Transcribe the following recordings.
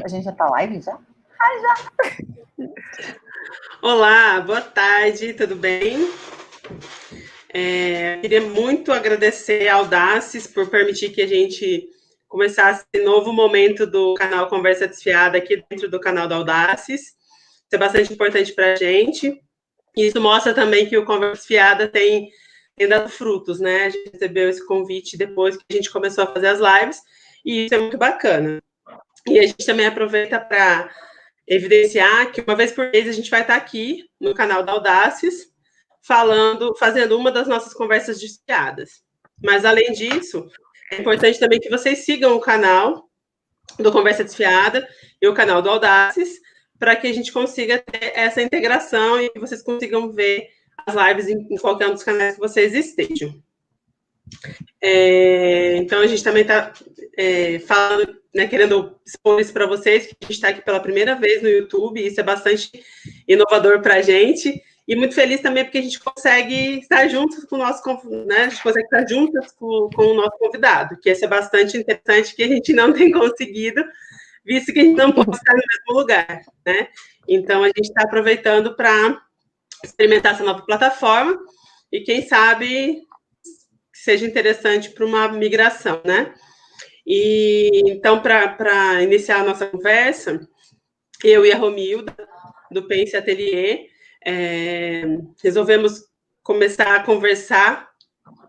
A gente já tá live já? Ah, já! Olá, boa tarde, tudo bem? Queria muito agradecer a Audaces por permitir que a gente começasse esse novo momento do canal Conversa Desfiada aqui dentro do canal da Audaces. Isso é bastante importante para a gente. E isso mostra também que o Conversa Desfiada tem dado frutos, né? A gente recebeu esse convite depois que a gente começou a fazer as lives, e isso é muito bacana. E a gente também aproveita para evidenciar que uma vez por mês a gente vai estar aqui no canal da Audaces fazendo uma das nossas conversas desfiadas. Mas além disso, é importante também que vocês sigam o canal do Conversa Desfiada e o canal do Audaces, para que a gente consiga ter essa integração e que vocês consigam ver as lives em qualquer um dos canais que vocês estejam. Então a gente também está falando, né, querendo expor isso para vocês, que a gente está aqui pela primeira vez no YouTube, e isso é bastante inovador para a gente, e muito feliz também porque a gente consegue estar juntos com o nosso, né, a gente consegue estar juntos com o nosso convidado, que isso é bastante interessante, que a gente não tem conseguido, visto que a gente não pode estar no mesmo lugar, né? Então a gente está aproveitando para experimentar essa nova plataforma, e quem sabe seja interessante para uma migração, né? E então, para iniciar a nossa conversa, eu e a Romilda, do Pense Atelier, resolvemos começar a conversar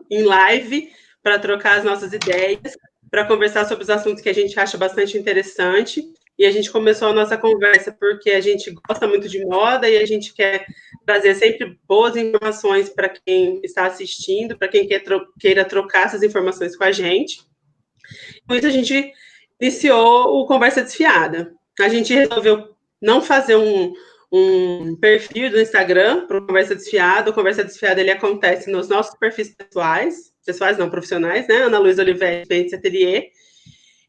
em live para trocar as nossas ideias, para conversar sobre os assuntos que a gente acha bastante interessante. E a gente começou a nossa conversa porque a gente gosta muito de moda e a gente quer trazer sempre boas informações para quem está assistindo, para quem queira trocar essas informações com a gente. Com isso, a gente iniciou o Conversa Desfiada. A gente resolveu não fazer um perfil do Instagram para o Conversa Desfiada. O Conversa Desfiada ele acontece nos nossos perfis pessoais não, profissionais, né? Ana Luísa Oliveira, Pense Atelier.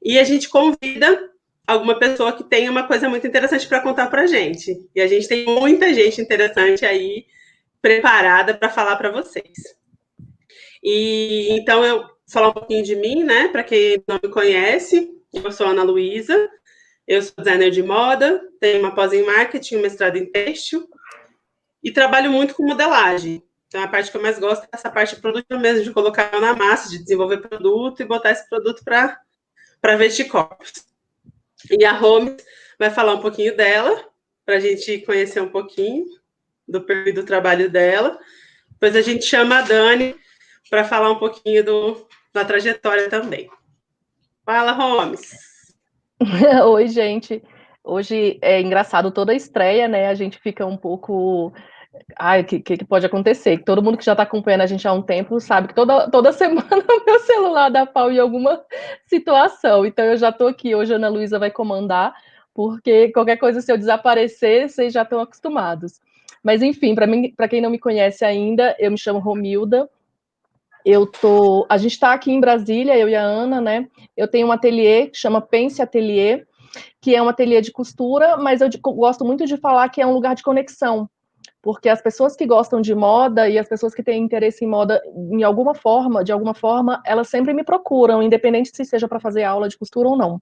E a gente convida alguma pessoa que tenha uma coisa muito interessante para contar para a gente. E a gente tem muita gente interessante aí preparada para falar para vocês. E então eu vou falar um pouquinho de mim, né? Para quem não me conhece, eu sou a Ana Luísa, eu sou designer de moda, tenho uma pós em marketing, um mestrado em têxtil e trabalho muito com modelagem. Então a parte que eu mais gosto é essa parte produtiva mesmo, de colocar na massa, de desenvolver produto e botar esse produto para vestir corpos. E a Rome vai falar um pouquinho dela, para a gente conhecer um pouquinho do perfil do trabalho dela. Depois a gente chama a Dani para falar um pouquinho da trajetória também. Fala, Homes. Oi, gente. Hoje é engraçado toda a estreia, né? A gente fica um pouco. Ai, o que pode acontecer? Todo mundo que já está acompanhando a gente há um tempo sabe que toda semana o meu celular dá pau em alguma situação. Então eu já estou aqui. Hoje a Ana Luísa vai comandar, porque qualquer coisa, se eu desaparecer, vocês já estão acostumados. Mas enfim, para quem não me conhece ainda, eu me chamo Romilda. A gente está aqui em Brasília, eu e a Ana, né? Eu tenho um ateliê que chama Pense Atelier, que é um ateliê de costura, mas eu gosto muito de falar que é um lugar de conexão, porque as pessoas que gostam de moda e as pessoas que têm interesse em moda de alguma forma, elas sempre me procuram, independente se seja para fazer aula de costura ou não.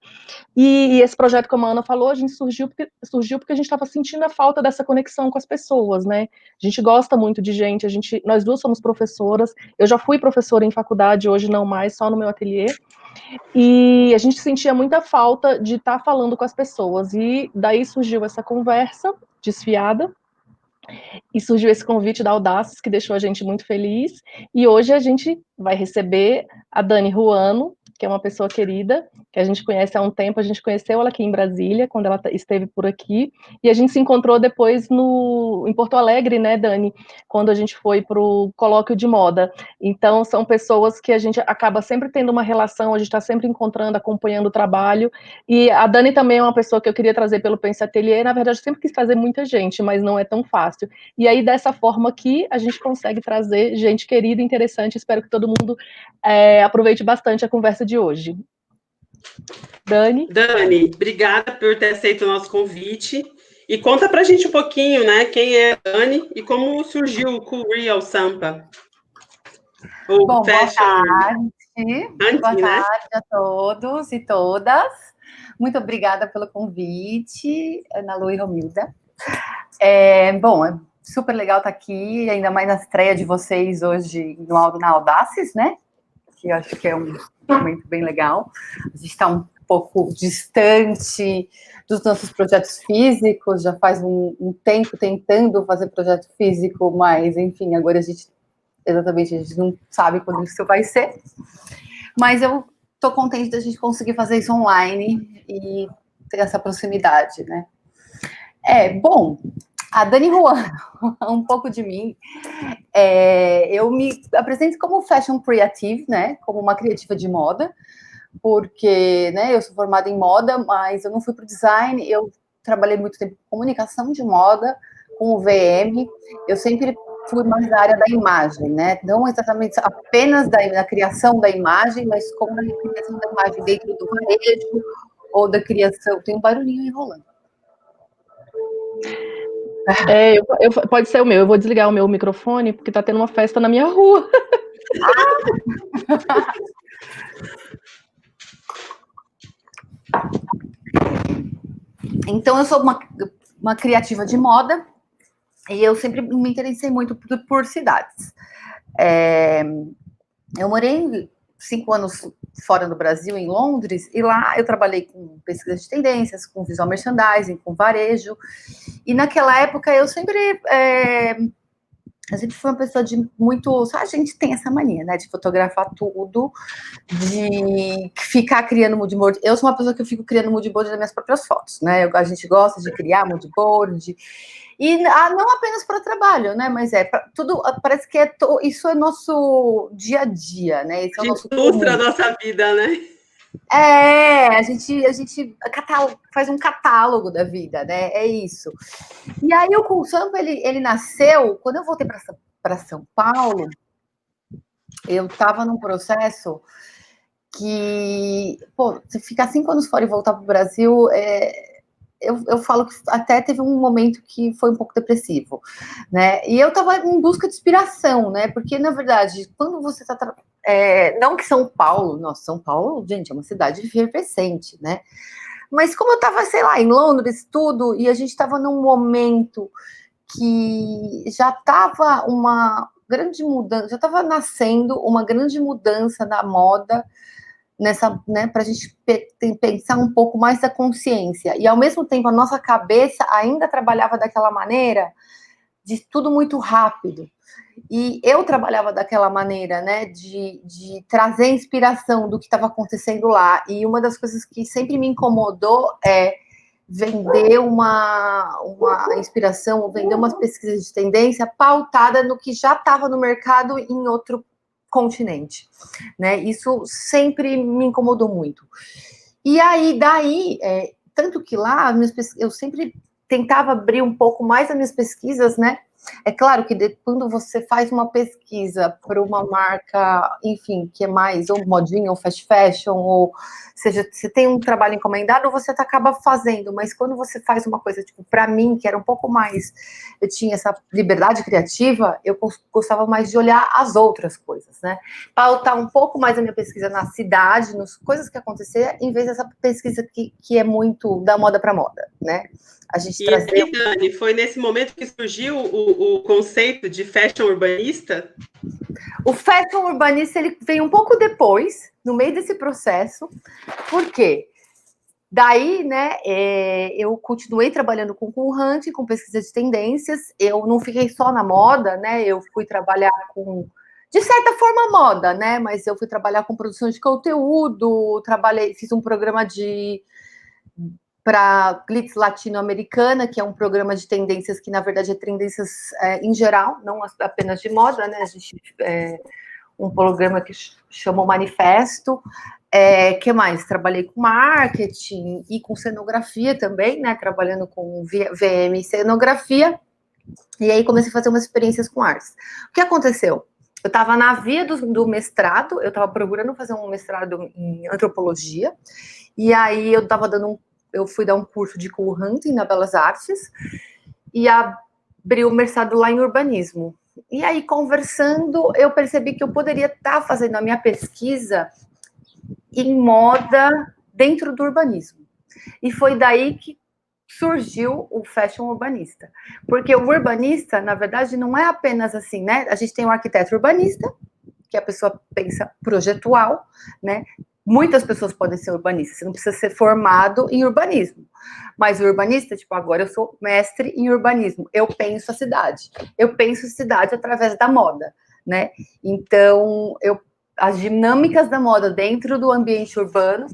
E esse projeto, como a Ana falou, a gente surgiu porque a gente estava sentindo a falta dessa conexão com as pessoas, né? A gente gosta muito de gente, nós duas somos professoras, eu já fui professora em faculdade, hoje não mais, só no meu ateliê, e a gente sentia muita falta de estar falando com as pessoas, e daí surgiu essa conversa desfiada, e surgiu esse convite da Audaces, que deixou a gente muito feliz, e hoje a gente vai receber a Dani Ruano, que é uma pessoa querida, que a gente conhece há um tempo, a gente conheceu ela aqui em Brasília, quando ela esteve por aqui, e a gente se encontrou depois em Porto Alegre, né, Dani, quando a gente foi para o colóquio de moda. Então, são pessoas que a gente acaba sempre tendo uma relação, a gente está sempre encontrando, acompanhando o trabalho, e a Dani também é uma pessoa que eu queria trazer pelo Pense Atelier, na verdade, eu sempre quis trazer muita gente, mas não é tão fácil. E aí, dessa forma aqui, a gente consegue trazer gente querida e interessante, espero que todo mundo aproveite bastante a conversa de hoje. Dani, obrigada por ter aceito o nosso convite. E conta pra gente um pouquinho, né? Quem é a Dani e como surgiu o Cool Real Sampa. Bom, boa tarde. Boa tarde a todos e todas. Muito obrigada pelo convite, Ana Lu e Romilda. Bom, é super legal estar aqui, ainda mais na estreia de vocês hoje na Audaces, né? Que eu acho que é um momento bem legal. A gente está um pouco distante dos nossos projetos físicos, já faz um tempo tentando fazer projeto físico, mas, enfim, agora a gente não sabe quando isso vai ser. Mas eu estou contente da gente conseguir fazer isso online e ter essa proximidade, né? Bom, a Dani Juan, um pouco de mim. Eu me apresento como fashion creative, né? Como uma criativa de moda, porque, né, eu sou formada em moda, mas eu não fui para o design, eu trabalhei muito tempo com comunicação de moda, com o VM, eu sempre fui mais da área da imagem, né? Não exatamente apenas da criação da imagem, mas como na criação da imagem dentro do varejo, ou da criação... Tem um barulhinho enrolando. Pode ser o meu, eu vou desligar o meu microfone, porque tá tendo uma festa na minha rua. Então, eu sou uma criativa de moda, e eu sempre me interessei muito por cidades. Eu morei 5 anos fora do Brasil, em Londres, e lá eu trabalhei com pesquisa de tendências, com visual merchandising, com varejo, e naquela época eu sempre fui uma pessoa de muito... A gente tem essa mania, né, de fotografar tudo, de ficar criando mood board. Eu sou uma pessoa que eu fico criando mood board das minhas próprias fotos, né, a gente gosta de criar mood board, e não apenas para trabalho, né, mas tudo, parece que isso é nosso dia a dia, né, esse é o nosso ilustra a nossa vida, né? A gente faz um catálogo da vida, né? É isso. E aí o Coolsampo, ele nasceu, quando eu voltei para São Paulo, eu estava num processo que, se ficar 5 anos fora e voltar para o Brasil, eu falo que até teve um momento que foi um pouco depressivo, né? E eu estava em busca de inspiração, né? Porque, na verdade, quando você está... não que São Paulo, gente, é uma cidade efervescente, né? Mas como eu estava, sei lá, em Londres, tudo, e a gente estava num momento que já estava uma grande mudança, já estava nascendo uma grande mudança da moda, né, para a gente pensar um pouco mais da consciência, e ao mesmo tempo a nossa cabeça ainda trabalhava daquela maneira, de tudo muito rápido, e eu trabalhava daquela maneira, né, de trazer inspiração do que estava acontecendo lá, e uma das coisas que sempre me incomodou é vender uma inspiração, vender umas pesquisas de tendência pautada no que já estava no mercado em outro continente, né? Isso sempre me incomodou muito. E aí, daí, tanto que lá, eu sempre tentava abrir um pouco mais as minhas pesquisas, né? É claro que quando você faz uma pesquisa para uma marca, enfim, que é mais ou modinha, ou fast fashion, ou seja, você tem um trabalho encomendado, você acaba fazendo, mas quando você faz uma coisa, tipo, para mim, que era um pouco mais, eu tinha essa liberdade criativa, eu gostava mais de olhar as outras coisas, né? Pautar um pouco mais a minha pesquisa na cidade, nas coisas que aconteceram, em vez dessa pesquisa que é muito da moda para moda, né? A gente aí, Dani, foi nesse momento que surgiu o conceito de fashion urbanista? O fashion urbanista, ele veio um pouco depois, no meio desse processo. Por quê? Daí, né, eu continuei trabalhando com hunting, com pesquisa de tendências. Eu não fiquei só na moda, né? Eu fui trabalhar com, de certa forma, moda, né? Mas eu fui trabalhar com produção de conteúdo, fiz um programa para Glitz Latino-Americana, que é um programa de tendências que, na verdade, é tendências em geral, não apenas de moda, né? A gente um programa que chamou Manifesto. Que mais? Trabalhei com marketing e com cenografia também, né? Trabalhando com VM e cenografia. E aí comecei a fazer umas experiências com artes. O que aconteceu? Eu estava na via do mestrado, eu estava procurando fazer um mestrado em antropologia, e aí eu fui dar um curso de cool hunting na Belas Artes e abri o mestrado lá em urbanismo. E aí, conversando, eu percebi que eu poderia estar fazendo a minha pesquisa em moda dentro do urbanismo. E foi daí que surgiu o fashion urbanista. Porque o urbanista, na verdade, não é apenas assim, né? A gente tem o arquiteto urbanista, que a pessoa pensa projetual, né? Muitas pessoas podem ser urbanistas, você não precisa ser formado em urbanismo. Mas o urbanista, tipo, agora eu sou mestre em urbanismo, eu penso a cidade. Eu penso a cidade através da moda, né? Então, as dinâmicas da moda dentro do ambiente urbano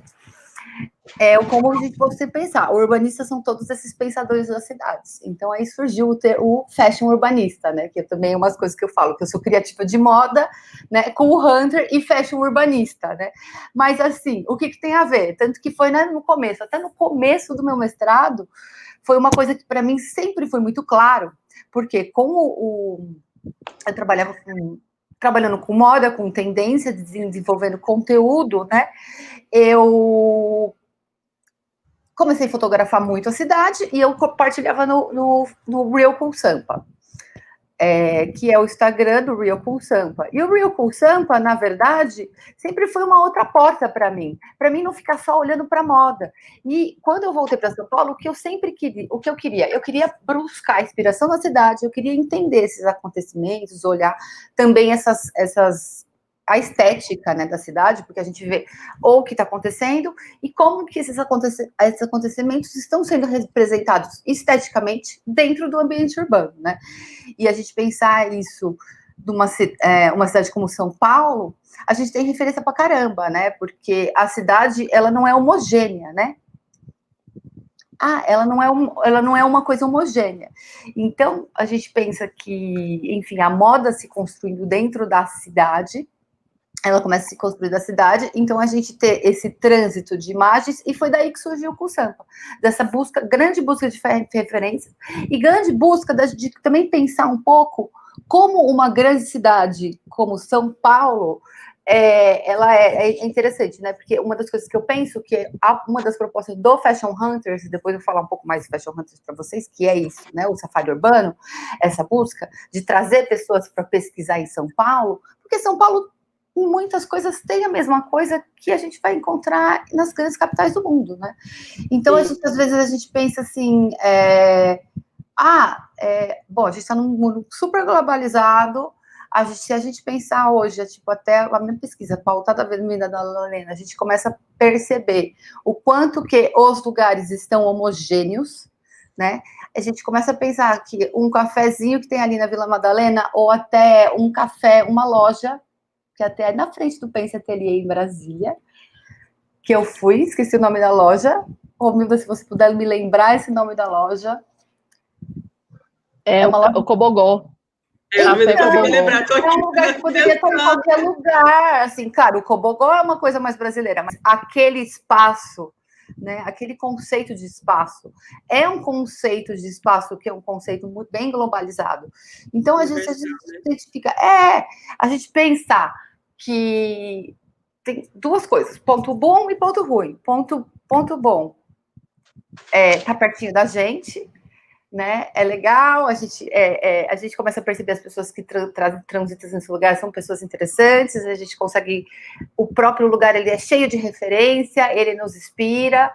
como a gente pode pensar. Urbanistas são todos esses pensadores das cidades. Então, aí surgiu o fashion urbanista, né? Que também é umas coisas que eu falo, que eu sou criativa de moda, né? Com o hunter e fashion urbanista, né? Mas, assim, o que tem a ver? Tanto que foi, né, no começo, até no começo do meu mestrado, foi uma coisa que, para mim, sempre foi muito claro, porque eu trabalhava trabalhando com moda, com tendência, desenvolvendo conteúdo, né? Eu comecei a fotografar muito a cidade e eu compartilhava no Real com Sampa, que é o Instagram do Real com Sampa. E o Real com Sampa, na verdade, sempre foi uma outra porta para mim não ficar só olhando para moda. E quando eu voltei para São Paulo, o que eu queria buscar inspiração na cidade, eu queria entender esses acontecimentos, olhar também a estética, né, da cidade, porque a gente vê o que está acontecendo e como que esses acontecimentos estão sendo representados esteticamente dentro do ambiente urbano, né? E a gente pensar isso uma cidade como São Paulo, a gente tem referência pra caramba, né? Porque a cidade, ela não é homogênea, né? Ela não é uma coisa homogênea. Então, a gente pensa que, enfim, a moda se construindo dentro da cidade, ela começa a se construir da cidade, então a gente ter esse trânsito de imagens, e foi daí que surgiu o Sampa, dessa grande busca de referências, e grande busca de também pensar um pouco como uma grande cidade como São Paulo, ela é interessante, né? Porque uma das coisas que eu penso, uma das propostas do Fashion Hunters, depois eu vou falar um pouco mais do Fashion Hunters para vocês, que é isso, né? O safari urbano, essa busca de trazer pessoas para pesquisar em São Paulo, porque São Paulo, em muitas coisas, tem a mesma coisa que a gente vai encontrar nas grandes capitais do mundo, né? Então, às vezes, a gente pensa assim, bom, a gente está num mundo super globalizado, se a gente pensar hoje, tipo, até a minha pesquisa, pautada da Avenida da Lorena, a gente começa a perceber o quanto que os lugares estão homogêneos, né? A gente começa a pensar que um cafezinho que tem ali na Vila Madalena, ou até um café, uma loja, que até na frente do Pense Atelier em Brasília, que eu fui, esqueci o nome da loja. Milda, se você puder me lembrar esse nome da loja. É uma loja... o Cobogó. É um lugar que poderia estar em qualquer lugar. Assim, claro, o Cobogó é uma coisa mais brasileira, mas aquele espaço, né, aquele conceito de espaço, é um conceito de espaço que é um conceito muito bem globalizado. Então, a gente identifica... a gente pensa que tem duas coisas, ponto bom e ponto ruim. Ponto bom tá pertinho da gente, né? É legal, a gente começa a perceber as pessoas que transitam nesse lugar são pessoas interessantes, a gente consegue... O próprio lugar, ele é cheio de referência, ele nos inspira.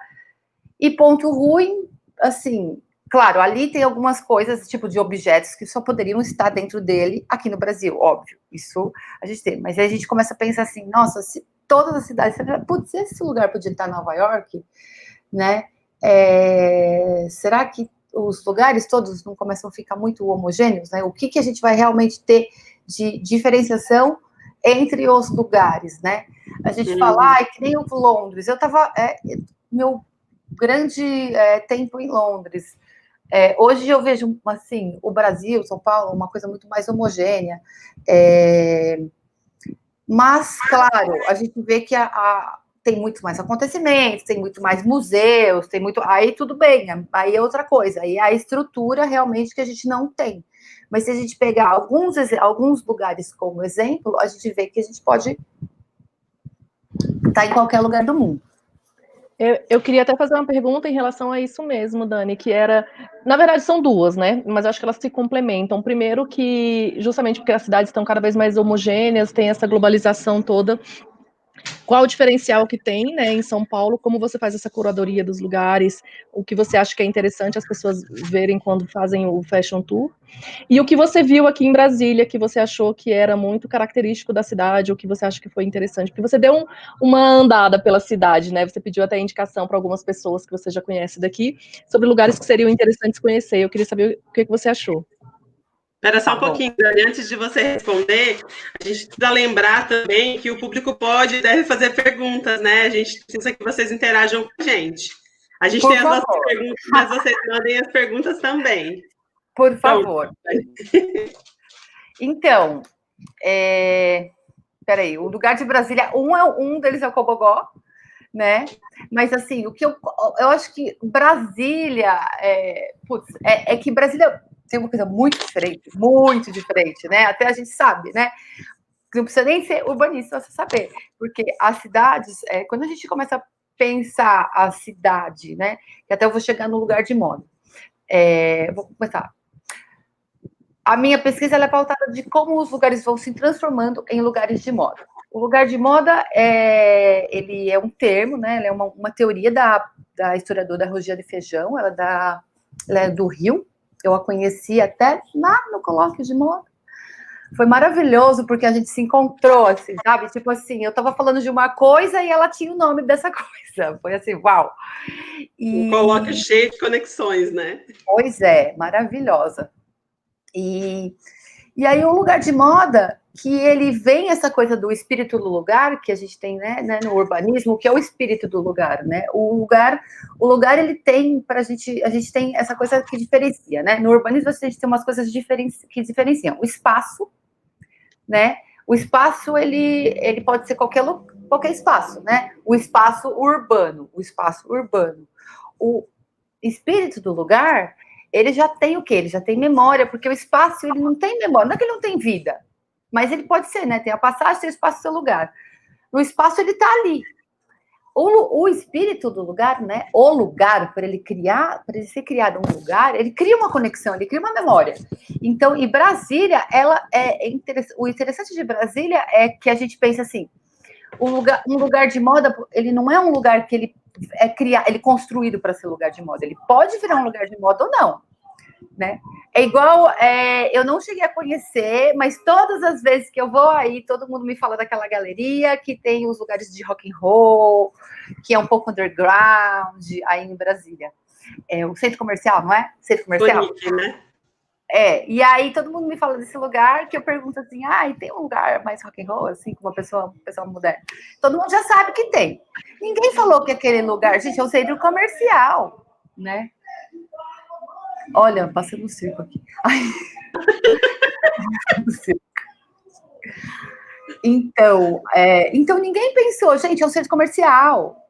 E ponto ruim, assim... Claro, ali tem algumas coisas, tipo de objetos, que só poderiam estar dentro dele aqui no Brasil, óbvio. Isso a gente tem. Mas aí a gente começa a pensar assim, nossa, se todas as cidades... Putz, esse lugar podia estar em Nova York, né? Será que os lugares todos não começam a ficar muito homogêneos, né? O que a gente vai realmente ter de diferenciação entre os lugares, né? A gente fala, que nem o Londres. Eu estava... meu grande tempo em Londres. Hoje eu vejo, assim, o Brasil, São Paulo, uma coisa muito mais homogênea. Mas, claro, a gente vê que tem muito mais acontecimentos, tem muito mais museus, tem muito... Aí tudo bem, aí é outra coisa. Aí a estrutura realmente que a gente não tem. Mas se a gente pegar alguns lugares como exemplo, a gente vê que a gente pode estar em qualquer lugar do mundo. Eu queria até fazer uma pergunta em relação a isso mesmo, Dani, que era... Na verdade, são duas, né? Mas eu acho que elas se complementam. Primeiro que, justamente porque as cidades estão cada vez mais homogêneas, tem essa globalização toda, Qual o diferencial que tem, né, em São Paulo? Como você faz essa curadoria dos lugares? O que você acha que é interessante as pessoas verem quando fazem o Fashion Tour? E o que você viu aqui em Brasília, que você achou que era muito característico da cidade, ou que você acha que foi interessante? Porque você deu uma andada pela cidade, né? Você pediu até indicação para algumas pessoas que você já conhece daqui, sobre lugares que seriam interessantes conhecer. Eu queria saber o que você achou. Espera só Tá um bom. pouquinho, Dani, antes de você responder, a gente precisa lembrar também que o público pode e deve fazer perguntas, né? A gente precisa que vocês interajam com a gente. A gente Por tem as nossas favor. perguntas, mas vocês mandem as perguntas também. Por Então, favor. Então, peraí, o lugar de Brasília, um deles é o Cobogó, né? Mas assim, o que eu acho que Brasília, é que Brasília tem uma coisa muito diferente, né? Até a gente sabe, né? Não precisa nem ser urbanista para saber, porque as cidades, quando a gente começa a pensar a cidade, né? Que até eu vou chegar no lugar de moda. Vou começar. A minha pesquisa ela é pautada de como os lugares vão se transformando em lugares de moda. O lugar de moda ele é um termo, né? Ele é uma teoria da historiadora Rogério Feijão, ela é do Rio. Eu a conheci até lá no colóquio de moda. Foi maravilhoso, porque a gente se encontrou, assim, sabe? Tipo assim, eu estava falando de uma coisa e ela tinha o nome dessa coisa. Foi assim, uau! o colóquio cheio de conexões, né? Pois é, maravilhosa. E aí o lugar de moda, que ele vem essa coisa do espírito do lugar, que a gente tem, né, no urbanismo, que é o espírito do lugar, né? O lugar ele tem, a gente tem essa coisa que diferencia, né? No urbanismo a gente tem umas coisas que diferenciam. O espaço, né? O espaço, ele pode ser qualquer espaço, né? O espaço urbano. O espírito do lugar, ele já tem o quê? Ele já tem memória, porque o espaço, ele não tem memória, não é que ele não tem vida, mas ele pode ser, né? Tem a passagem, tem o espaço, seu lugar. No espaço, ele está ali. O espírito do lugar, né? O lugar, para ele ser criado um lugar, ele cria uma conexão, ele cria uma memória. Então, e Brasília, o interessante de Brasília é que a gente pensa assim, um lugar de moda, ele não é um lugar que ele ele é construído para ser lugar de moda. Ele pode virar um lugar de moda ou não, né? É igual, eu não cheguei a conhecer, mas todas as vezes que eu vou aí, todo mundo me fala daquela galeria que tem os lugares de rock and roll, que é um pouco underground aí em Brasília. É o centro comercial, não é? Centro comercial? Bonito, né? E aí todo mundo me fala desse lugar que eu pergunto assim, e tem um lugar mais rock and roll, assim, com uma pessoa moderna? Todo mundo já sabe que tem. Ninguém falou que aquele lugar, gente, é um centro comercial, né? Olha, passando no circo aqui. Então ninguém pensou, gente, é um centro comercial.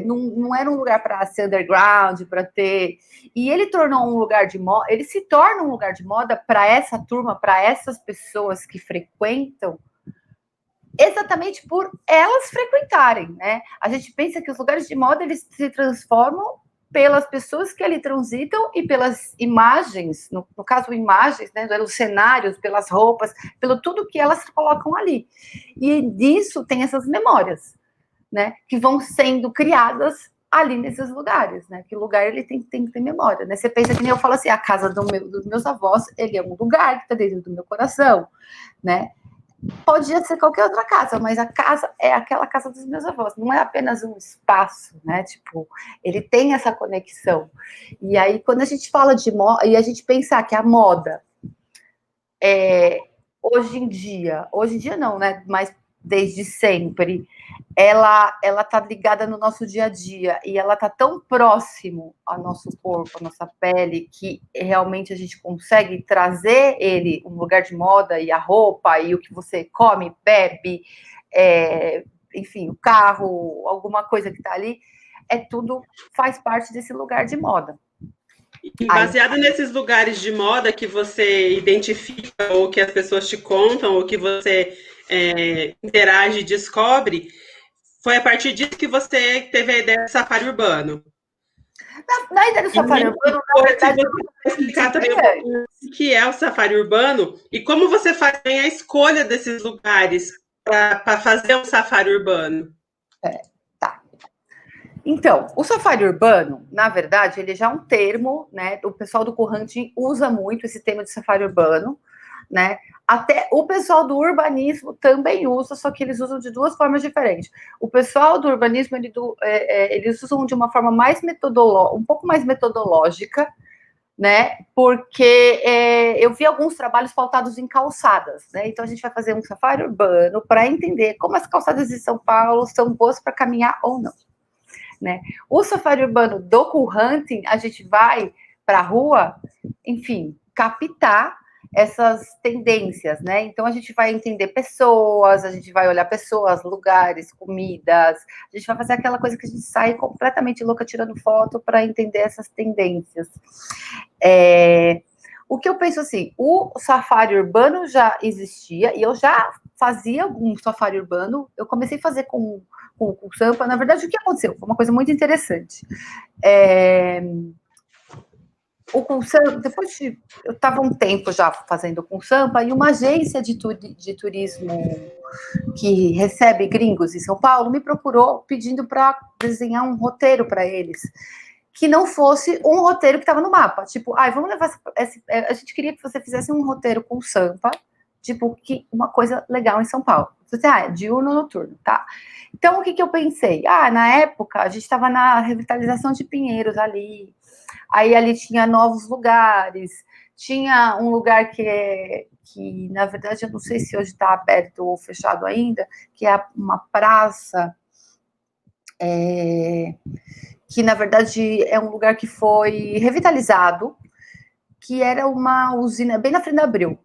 Não era um lugar para ser underground, para ter. E ele tornou um lugar de moda, ele se torna um lugar de moda para essa turma, para essas pessoas que frequentam, exatamente por elas frequentarem, né? A gente pensa que os lugares de moda eles se transformam pelas pessoas que ali transitam e pelas imagens, no caso, imagens, né, pelos cenários, pelas roupas, pelo tudo que elas colocam ali. E disso tem essas memórias, né, que vão sendo criadas ali nesses lugares, né? Que o lugar ele tem que ter memória, né? Você pensa que nem eu falo assim, a casa dos meus avós, ele é um lugar que está dentro do meu coração, né? Podia ser qualquer outra casa, mas a casa é aquela casa dos meus avós, não é apenas um espaço, né? Tipo, ele tem essa conexão. E aí, quando a gente fala de moda, e a gente pensar que a moda, hoje em dia não, né? Mas desde sempre, ela tá ligada no nosso dia a dia e ela tá tão próximo ao nosso corpo, à nossa pele, que realmente a gente consegue trazer ele, um lugar de moda e a roupa e o que você come, bebe, enfim, o carro, alguma coisa que tá ali, tudo faz parte desse lugar de moda. E baseado nesses lugares de moda que você identifica, ou que as pessoas te contam, ou que você interage e descobre, foi a partir disso que você teve a ideia do safari urbano. Na ideia do safari urbano, na verdade, você explicar também um pouco o que é o safari urbano e como você faz a escolha desses lugares para fazer um safari urbano? Tá. Então, o safari urbano, na verdade, ele já é um termo, né? O pessoal do co-hunting usa muito esse termo de safari urbano, né? Até o pessoal do urbanismo também usa, só que eles usam de duas formas diferentes. O pessoal do urbanismo, eles usam de uma forma mais um pouco mais metodológica, né? Porque eu vi alguns trabalhos pautados em calçadas, né? Então a gente vai fazer um safari urbano para entender como as calçadas de São Paulo são boas para caminhar ou não, né? O safari urbano do co-hunting, a gente vai para a rua, enfim, captar essas tendências, né? Então a gente vai entender pessoas, a gente vai olhar pessoas, lugares, comidas, a gente vai fazer aquela coisa que a gente sai completamente louca tirando foto para entender essas tendências. O que eu penso assim, o safari urbano já existia e eu já fazia um safari urbano, eu comecei a fazer com o Sampa. Na verdade, o que aconteceu? Foi uma coisa muito interessante. O Sampa, eu estava um tempo já fazendo com o Sampa, e uma agência de turismo que recebe gringos em São Paulo me procurou pedindo para desenhar um roteiro para eles, que não fosse um roteiro que estava no mapa. Tipo, vamos levar a gente queria que você fizesse um roteiro com o Sampa, tipo, uma coisa legal em São Paulo. Você, diurno, noturno, tá? Então, o que eu pensei? Na época, a gente estava na revitalização de Pinheiros ali, aí ali tinha novos lugares, tinha um lugar que, na verdade, eu não sei se hoje está aberto ou fechado ainda, que é uma praça, que, na verdade, é um lugar que foi revitalizado, que era uma usina bem na frente da Abril.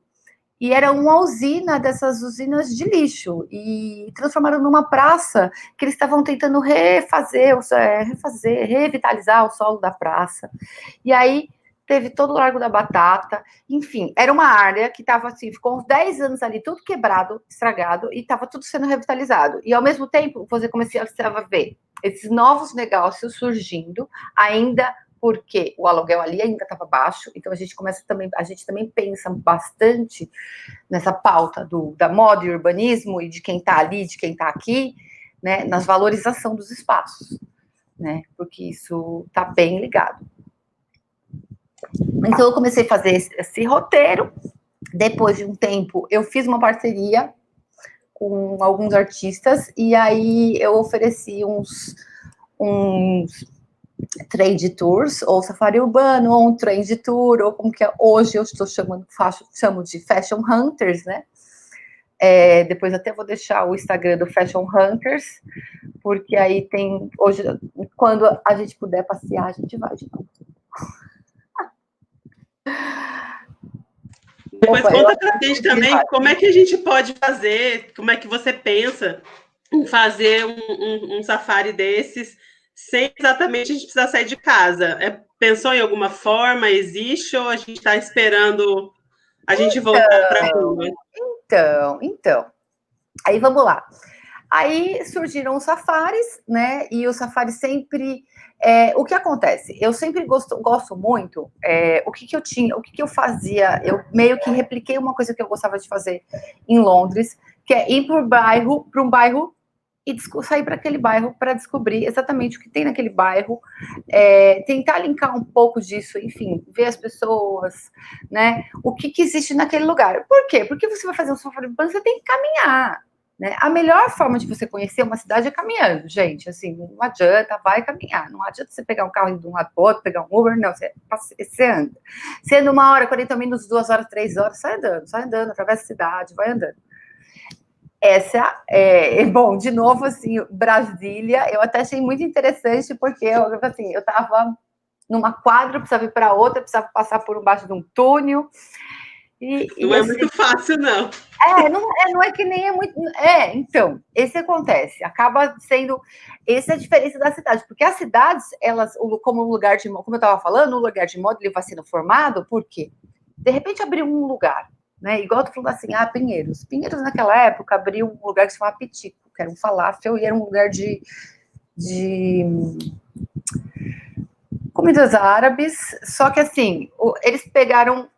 E era uma usina dessas usinas de lixo. E transformaram numa praça que eles estavam tentando revitalizar o solo da praça. E aí teve todo o Largo da Batata. Enfim, era uma área que estava assim, ficou uns 10 anos ali, tudo quebrado, estragado, e estava tudo sendo revitalizado. E ao mesmo tempo, você começava a ver esses novos negócios surgindo, ainda porque o aluguel ali ainda estava baixo, então a gente também pensa bastante nessa pauta da moda e urbanismo e de quem está ali, de quem está aqui, né, nas valorização dos espaços, né, porque isso está bem ligado. Então eu comecei a fazer esse roteiro. Depois de um tempo, eu fiz uma parceria com alguns artistas, e aí eu ofereci uns trade tours, ou safari urbano, ou um trade tour, ou como que é hoje eu estou chamo de fashion hunters, né? Depois até vou deixar o Instagram do Fashion Hunters, porque aí tem, hoje, quando a gente puder passear, a gente vai de novo. Depois conta pra gente também como é que a gente pode fazer, como é que você pensa em fazer um safari desses, sem exatamente a gente precisar sair de casa. Pensou em alguma forma? Existe, ou a gente está esperando a gente voltar para a rua? Então. Aí vamos lá. Aí surgiram os safaris, né? E o safari sempre... o que acontece? Eu sempre gosto muito... o que eu fazia? Eu meio que repliquei uma coisa que eu gostava de fazer em Londres, que é ir para um bairro e sair para aquele bairro para descobrir exatamente o que tem naquele bairro, tentar linkar um pouco disso, enfim, ver as pessoas, né? O que existe naquele lugar. Por quê? Porque você vai fazer um safari urbano, você tem que caminhar, né? A melhor forma de você conhecer uma cidade é caminhando, gente. Assim, não adianta, vai caminhar. Não adianta você pegar um carro de um lado para o outro, pegar um Uber, não. Você anda. Você anda 1 hora, 40 minutos, 2 horas, 3 horas, sai andando, atravessa a cidade, vai andando. Bom, de novo, assim, Brasília, eu até achei muito interessante, porque eu estava numa quadra, precisava ir para outra, precisava passar por baixo de um túnel. Não é muito fácil, não. Não é que nem é muito... então, esse acontece, acaba sendo... Essa é a diferença da cidade, porque as cidades, elas, como um lugar de moda, como eu estava falando, um lugar de moda, ele vai sendo formado, por quê? De repente abriu um lugar, né? Igual eu tô falando assim, Pinheiros. Pinheiros, naquela época, abriu um lugar que se chamava Pitico, que era um falafel, e era um lugar de comidas árabes, só que assim, eles pegaram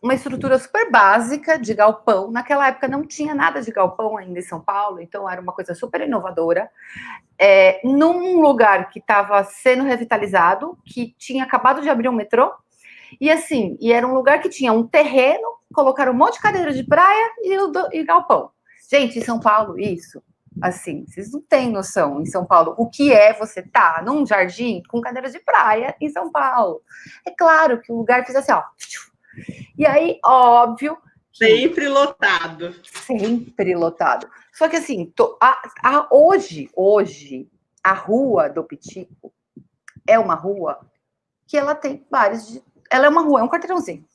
uma estrutura super básica de galpão. Naquela época não tinha nada de galpão ainda em São Paulo, então era uma coisa super inovadora. Num lugar que estava sendo revitalizado, que tinha acabado de abrir um metrô, e assim, era um lugar que tinha um terreno, colocaram um monte de cadeira de praia e galpão. Gente, em São Paulo, isso, assim, vocês não têm noção em São Paulo o que é você tá num jardim com cadeira de praia em São Paulo. É claro que o lugar fez assim, ó. E aí, óbvio. Sempre lotado. Sempre lotado. Só que assim, hoje, a rua do Pitico é uma rua que ela tem bares. Ela é uma rua, é um quarteirãozinho.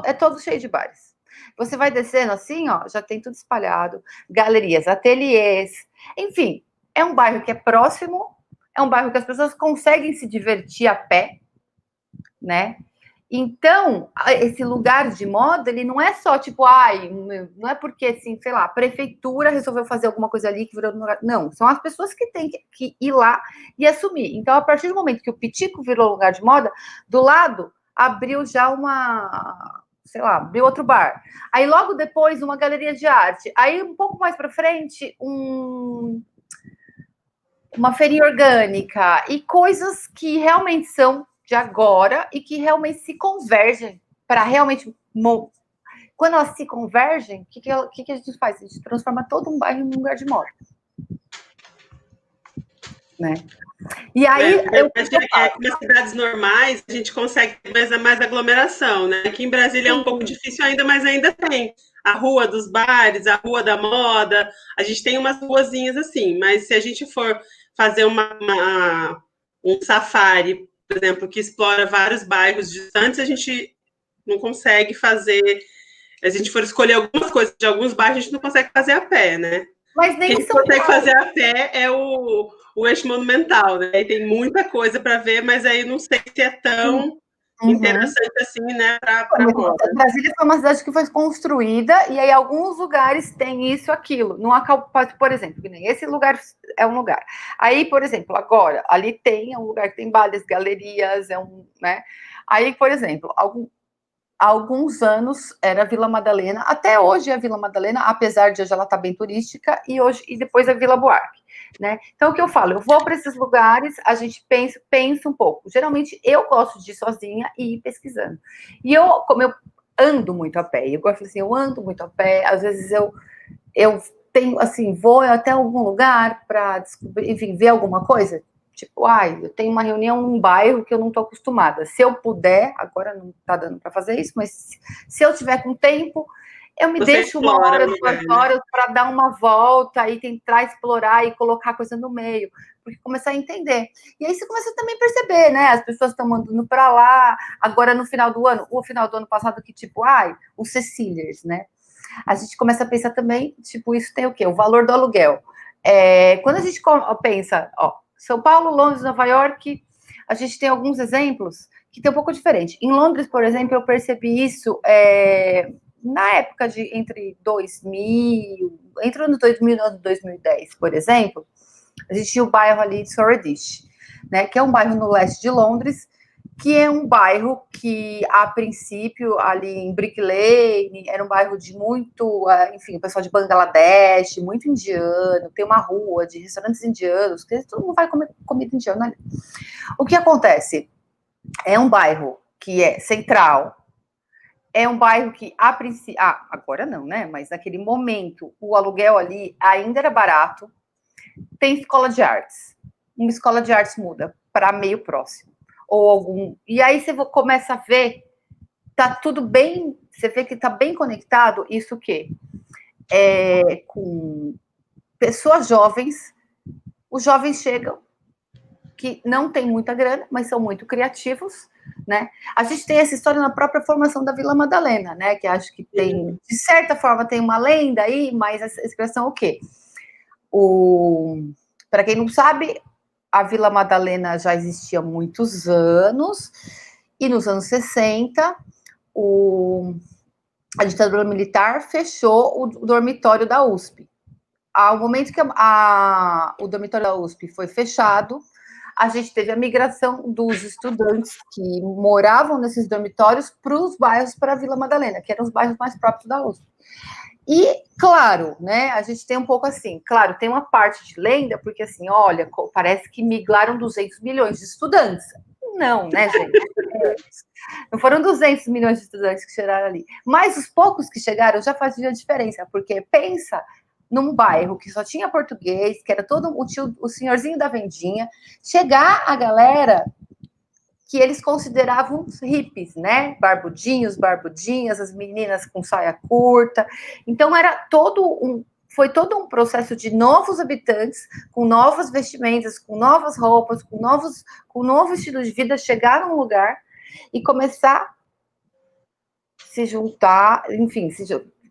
É todo cheio de bares. Você vai descendo assim, ó, já tem tudo espalhado. Galerias, ateliês. Enfim, é um bairro que é próximo, é um bairro que as pessoas conseguem se divertir a pé, né? Então, esse lugar de moda, ele não é só tipo, não é porque, assim, sei lá, a prefeitura resolveu fazer alguma coisa ali que virou lugar. Não, são as pessoas que têm que ir lá e assumir. Então, a partir do momento que o Pitico virou lugar de moda, do lado abriu já sei lá, abriu outro bar. Aí, logo depois, uma galeria de arte. Aí, um pouco mais para frente, uma feirinha orgânica e coisas que realmente são de agora e que realmente se convergem para realmente. Quando elas se convergem, o que a gente faz? A gente transforma todo um bairro em um lugar de moda. Né? E aí. Nas cidades normais, a gente consegue mais aglomeração, né? Aqui em Brasília é um pouco difícil ainda, mas ainda tem a rua dos bares, a rua da moda. A gente tem umas ruazinhas assim, mas se a gente for fazer um safari, por exemplo, que explora vários bairros distantes, a gente não consegue fazer. Se a gente for escolher algumas coisas de alguns bairros, a gente não consegue fazer a pé, né? Mas nem o que a gente consegue fazer a pé é o eixo monumental, né? Aí tem muita coisa para ver, mas aí não sei se é tão interessante assim, né? Brasília foi uma cidade que foi construída e aí alguns lugares têm isso, aquilo. Não por exemplo, que nem esse lugar é um lugar. Aí, por exemplo, agora ali tem um lugar que tem bares, galerias, né? Aí, por exemplo, alguns anos era a Vila Madalena, até hoje é a Vila Madalena, apesar de hoje ela estar bem turística, e depois a Vila Buarque, né? Então, o que eu falo? Eu vou para esses lugares, a gente pensa um pouco. Geralmente, eu gosto de ir sozinha e ir pesquisando. E como eu ando muito a pé, eu gosto assim, eu ando muito a pé, às vezes eu tenho, assim, vou até algum lugar para descobrir, enfim, ver alguma coisa. Tipo, eu tenho uma reunião num bairro que eu não estou acostumada. Se eu puder, agora não está dando para fazer isso, mas se eu tiver com tempo, eu me deixo 1 hora, 2 horas para dar uma volta e tentar explorar e colocar coisa no meio, porque começar a entender. E aí você começa também a perceber, né? As pessoas estão mandando para lá. Agora, no final do ano, o final do ano passado, que tipo, os Ceciliers, né? A gente começa a pensar também, tipo, isso tem o quê? O valor do aluguel. Quando a gente pensa, São Paulo, Londres, Nova York, a gente tem alguns exemplos que tem um pouco diferente. Em Londres, por exemplo, eu percebi isso na época entre o ano 2000 e o ano 2010, por exemplo, a gente tinha o bairro ali de Shoreditch, né, que é um bairro no leste de Londres, que é um bairro que, a princípio, ali em Brick Lane, era um bairro de muito, enfim, o pessoal de Bangladesh, muito indiano, tem uma rua de restaurantes indianos, que todo mundo vai comer comida indiana ali. O que acontece? É um bairro que é central, é um bairro que, a princípio, agora não, né, mas naquele momento, o aluguel ali ainda era barato, tem escola de artes, uma escola de artes muda para meio próximo. E aí você começa a ver, tá tudo bem, você vê que tá bem conectado, isso o quê? Com pessoas jovens, os jovens chegam, que não tem muita grana, mas são muito criativos, né? A gente tem essa história na própria formação da Vila Madalena, né? Que acho que tem, de certa forma, tem uma lenda aí, mas essa expressão o quê? Para quem não sabe, a Vila Madalena já existia há muitos anos, e nos anos 60, a ditadura militar fechou o dormitório da USP. Ao momento que o dormitório da USP foi fechado, a gente teve a migração dos estudantes que moravam nesses dormitórios para os bairros, para a Vila Madalena, que eram os bairros mais próximos da USP. E, claro, né, a gente tem um pouco assim, claro, tem uma parte de lenda, porque assim, olha, parece que migraram 200 milhões de estudantes. Não, né, gente? Não foram 200 milhões de estudantes que chegaram ali. Mas os poucos que chegaram já faziam diferença, porque pensa num bairro que só tinha português, que era todo o senhorzinho da vendinha, chegar a galera que eles consideravam hippies, né? Barbudinhos, barbudinhas, as meninas com saia curta. Então, foi todo um processo de novos habitantes, com novas vestimentas, com novas roupas, com novo estilo de vida, chegar num lugar e começar a se juntar, enfim,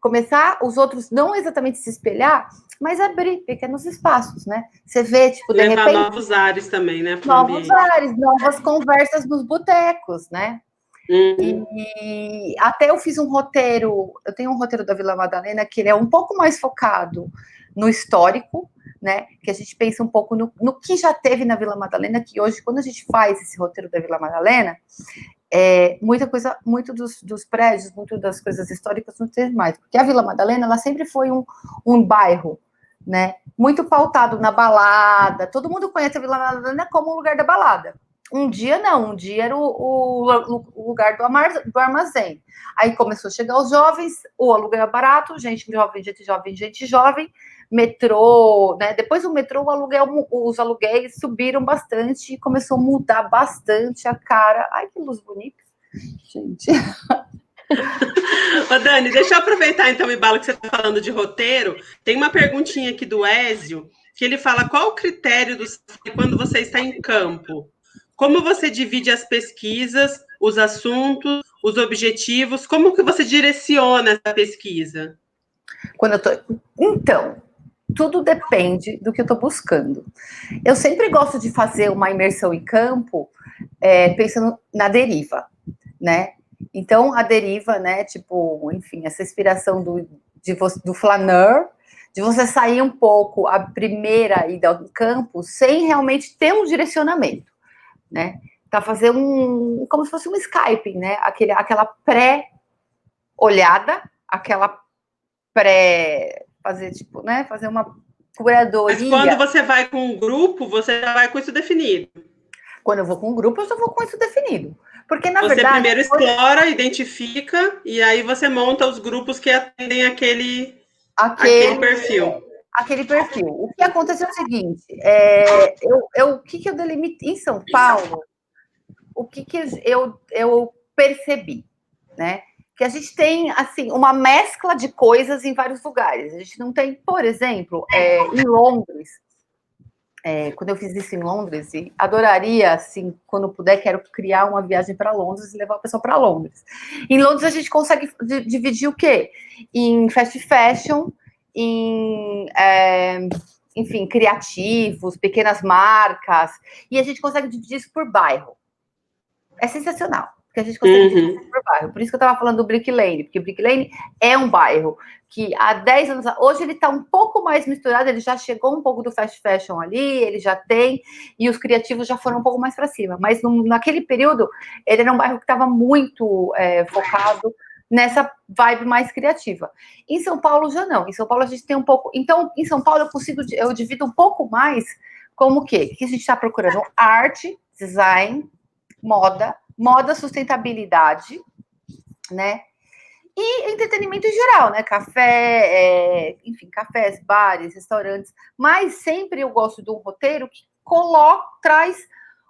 começar os outros não exatamente se espelhar, mas abrir pequenos espaços, né? Você vê, tipo, de levar repente... novos ares também, né? Novos ares, novas conversas nos botecos, né? E até eu fiz um roteiro, eu tenho um roteiro da Vila Madalena que ele é um pouco mais focado no histórico, né? Que a gente pensa um pouco no que já teve na Vila Madalena, que hoje, quando a gente faz esse roteiro da Vila Madalena, muita coisa, muito dos prédios, muito das coisas históricas não teve mais, porque a Vila Madalena, ela sempre foi um bairro, né, muito pautado na balada, todo mundo conhece a Vila Madalena como o lugar da balada. Um dia não, um dia era o lugar do armazém. Aí começou a chegar os jovens, o aluguel era barato, gente jovem, metrô, né? Depois do metrô, os aluguéis subiram bastante e começou a mudar bastante a cara. Ai, que luz bonita, gente. Ô, Dani, deixa eu aproveitar então, Ibala, que você está falando de roteiro. Tem uma perguntinha aqui do Ézio, que ele fala: qual o critério quando você está em campo? Como você divide as pesquisas, os assuntos, os objetivos? Como que você direciona essa pesquisa? Então, tudo depende do que eu estou buscando. Eu sempre gosto de fazer uma imersão em campo, pensando na deriva, né? Então, a deriva, né, tipo, enfim, essa inspiração do flaneur, de você sair um pouco a primeira ida ao campo sem realmente ter um direcionamento, né? Tá fazer como se fosse um Skype, né? Aquela pré-olhada, aquela fazer, tipo, né, fazer uma curadoria. Mas quando você vai com um grupo, você já vai com isso definido? Quando eu vou com um grupo, eu já vou com isso definido. Porque, na você verdade... primeiro explora, identifica, e aí você monta os grupos que atendem aquele perfil. Aquele perfil. O que aconteceu é o seguinte, o que eu delimitei em São Paulo, o que eu percebi, né? Que a gente tem, assim, uma mescla de coisas em vários lugares. A gente não tem, por exemplo, em Londres, quando eu fiz isso em Londres, e adoraria, assim, quando puder, quero criar uma viagem para Londres e levar a pessoa para Londres. Em Londres, a gente consegue dividir o quê? Em fast fashion, enfim, criativos, pequenas marcas, e a gente consegue dividir isso por bairro. É sensacional, porque a gente consegue dividir isso por bairro. Por isso que eu estava falando do Brick Lane, porque o Brick Lane é um bairro que há 10 anos... Hoje ele está um pouco mais misturado, ele já chegou um pouco do fast fashion ali, ele já tem, e os criativos já foram um pouco mais para cima. Mas naquele período, ele era um bairro que estava muito focado nessa vibe mais criativa. Em São Paulo, já não. Em São Paulo, a gente tem um pouco... Então, em São Paulo, eu divido um pouco mais como o quê? O que a gente está procurando? Arte, design, moda, sustentabilidade, né? E entretenimento em geral, né? Café, enfim, cafés, bares, restaurantes. Mas sempre eu gosto de um roteiro que traz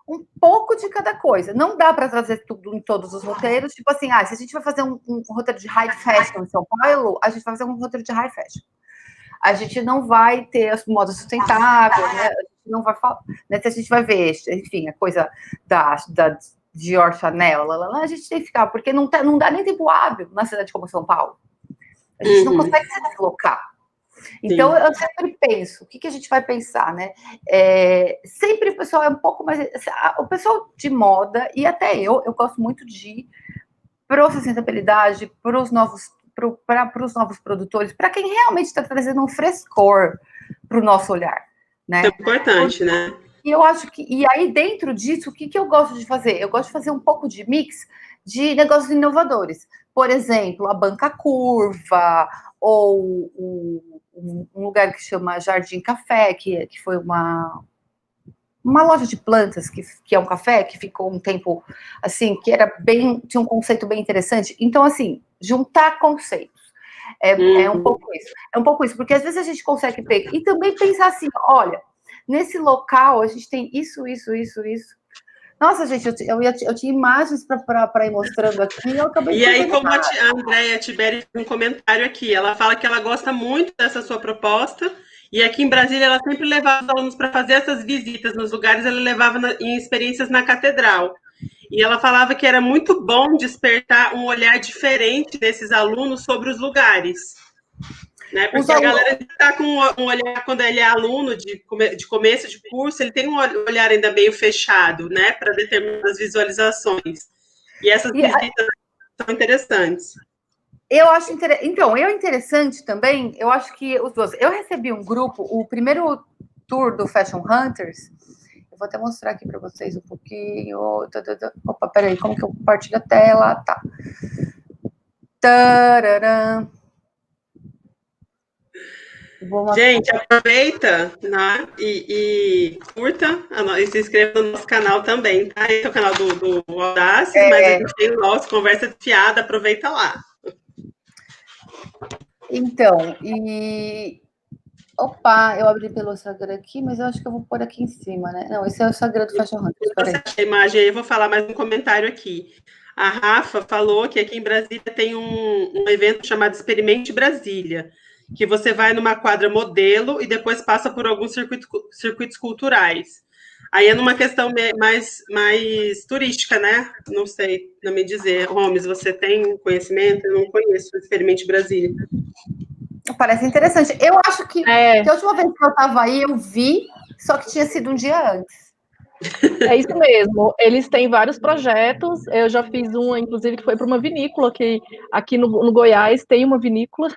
um pouco de cada coisa. Não dá para trazer tudo em todos os roteiros. Tipo assim, se a gente vai fazer um roteiro de high fashion em São Paulo, a gente vai fazer um roteiro de high fashion. A gente não vai ter as modas sustentáveis, né? A gente não vai falar, né? Se a gente vai ver, enfim, a coisa da Dior, Chanel, a gente tem que ficar, porque não dá nem tempo hábil na cidade como São Paulo. A gente não consegue se deslocar. Então, eu sempre penso, o que a gente vai pensar, né? Sempre o pessoal é um pouco mais... O pessoal de moda, e até eu gosto muito de sustentabilidade, para os novos produtores, para quem realmente está trazendo um frescor para o nosso olhar, né? É importante, né? E eu acho que, e aí dentro disso, o que eu gosto de fazer? Eu gosto de fazer um pouco de mix de negócios inovadores. Por exemplo, a banca curva, ou um lugar que chama Jardim Café, que foi uma loja de plantas, que é um café, que ficou um tempo, assim, que era bem, tinha um conceito bem interessante. Então, assim, juntar conceitos. É um pouco isso. É um pouco isso, porque às vezes a gente consegue pegar, e também pensar assim, olha, nesse local a gente tem isso, isso, isso, isso. Nossa, gente, eu tinha imagens para ir mostrando aqui, eu acabei E aí, como a nada. Andréia Tiberi fez um comentário aqui, ela fala que ela gosta muito dessa sua proposta, e aqui em Brasília ela sempre levava os alunos para fazer essas visitas nos lugares, ela levava em experiências na catedral. E ela falava que era muito bom despertar um olhar diferente desses alunos sobre os lugares. Né? Porque a galera está com um olhar, quando ele é aluno de começo de curso, ele tem um olhar ainda meio fechado, né, para determinadas visualizações. E essas visitas são interessantes. Eu acho interessante. Então, interessante também, eu acho que os dois. Eu recebi um grupo, o primeiro tour do Fashion Hunters. Eu vou até mostrar aqui para vocês um pouquinho. Opa, peraí, como que eu compartilho a tela? Tá. Tararam. Gente, aproveita, né, e curta e se inscreva no nosso canal também, tá? Esse é o canal do Audaces, mas a gente tem o nosso Conversa de Fiada, aproveita lá. Então, Opa, eu abri pelo Instagram aqui, mas eu acho que eu vou pôr aqui em cima, né? Não, esse é o Instagram do Fashion Hunters, peraí. A imagem aí, eu vou falar mais um comentário aqui. A Rafa falou que aqui em Brasília tem um evento chamado Experimente Brasília, que você vai numa quadra modelo e depois passa por alguns circuitos culturais. Aí é numa questão mais turística, né? Não sei, não me dizer. Gomes, você tem conhecimento? Eu não conheço o Experimente Brasília. Parece interessante. Eu acho que a última vez que eu estava aí, eu vi, só que tinha sido um dia antes. É isso mesmo. Eles têm vários projetos. Eu já fiz uma, inclusive, que foi para uma vinícola, que aqui no Goiás tem uma vinícola.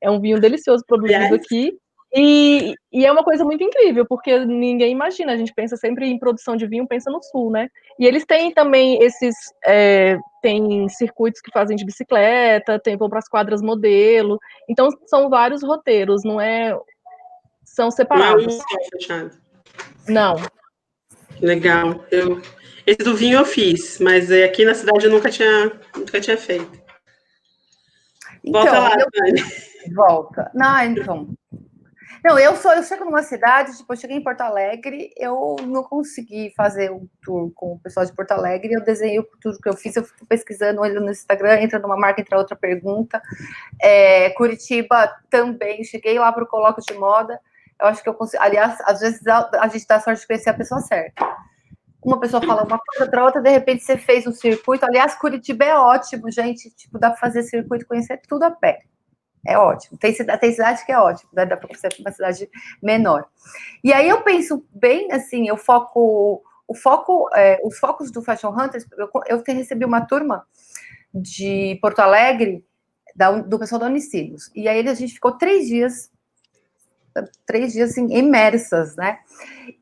É um vinho delicioso produzido aqui. E é uma coisa muito incrível, porque ninguém imagina. A gente pensa sempre em produção de vinho, pensa no sul, né? E eles têm também tem circuitos que fazem de bicicleta, vão para as quadras modelo. Então, são vários roteiros, não é... São separados. Não é um só fechado. Não. Legal. Esse do vinho eu fiz, mas aqui na cidade eu nunca tinha feito. Então, volta lá, Dani. Volta. Não, então. Não, eu chego numa cidade, tipo, eu cheguei em Porto Alegre, eu não consegui fazer um tour com o pessoal de Porto Alegre, eu desenhei tudo que eu fiz, eu fico pesquisando, olhando no Instagram, entra numa marca, entra outra pergunta. Curitiba também, cheguei lá para o colóquio de moda, eu acho que eu consigo, aliás, às vezes a gente dá sorte de conhecer a pessoa certa. Uma pessoa fala uma coisa, outra, de repente você fez um circuito, aliás, Curitiba é ótimo, gente, tipo, dá para fazer circuito, conhecer tudo a pé. É ótimo. Tem cidade que é ótimo, dá para você uma cidade menor. E aí eu penso bem assim, os focos do Fashion Hunters, eu recebi uma turma de Porto Alegre, do pessoal da Unicinos. E aí a gente ficou 3 dias assim, imersas, né?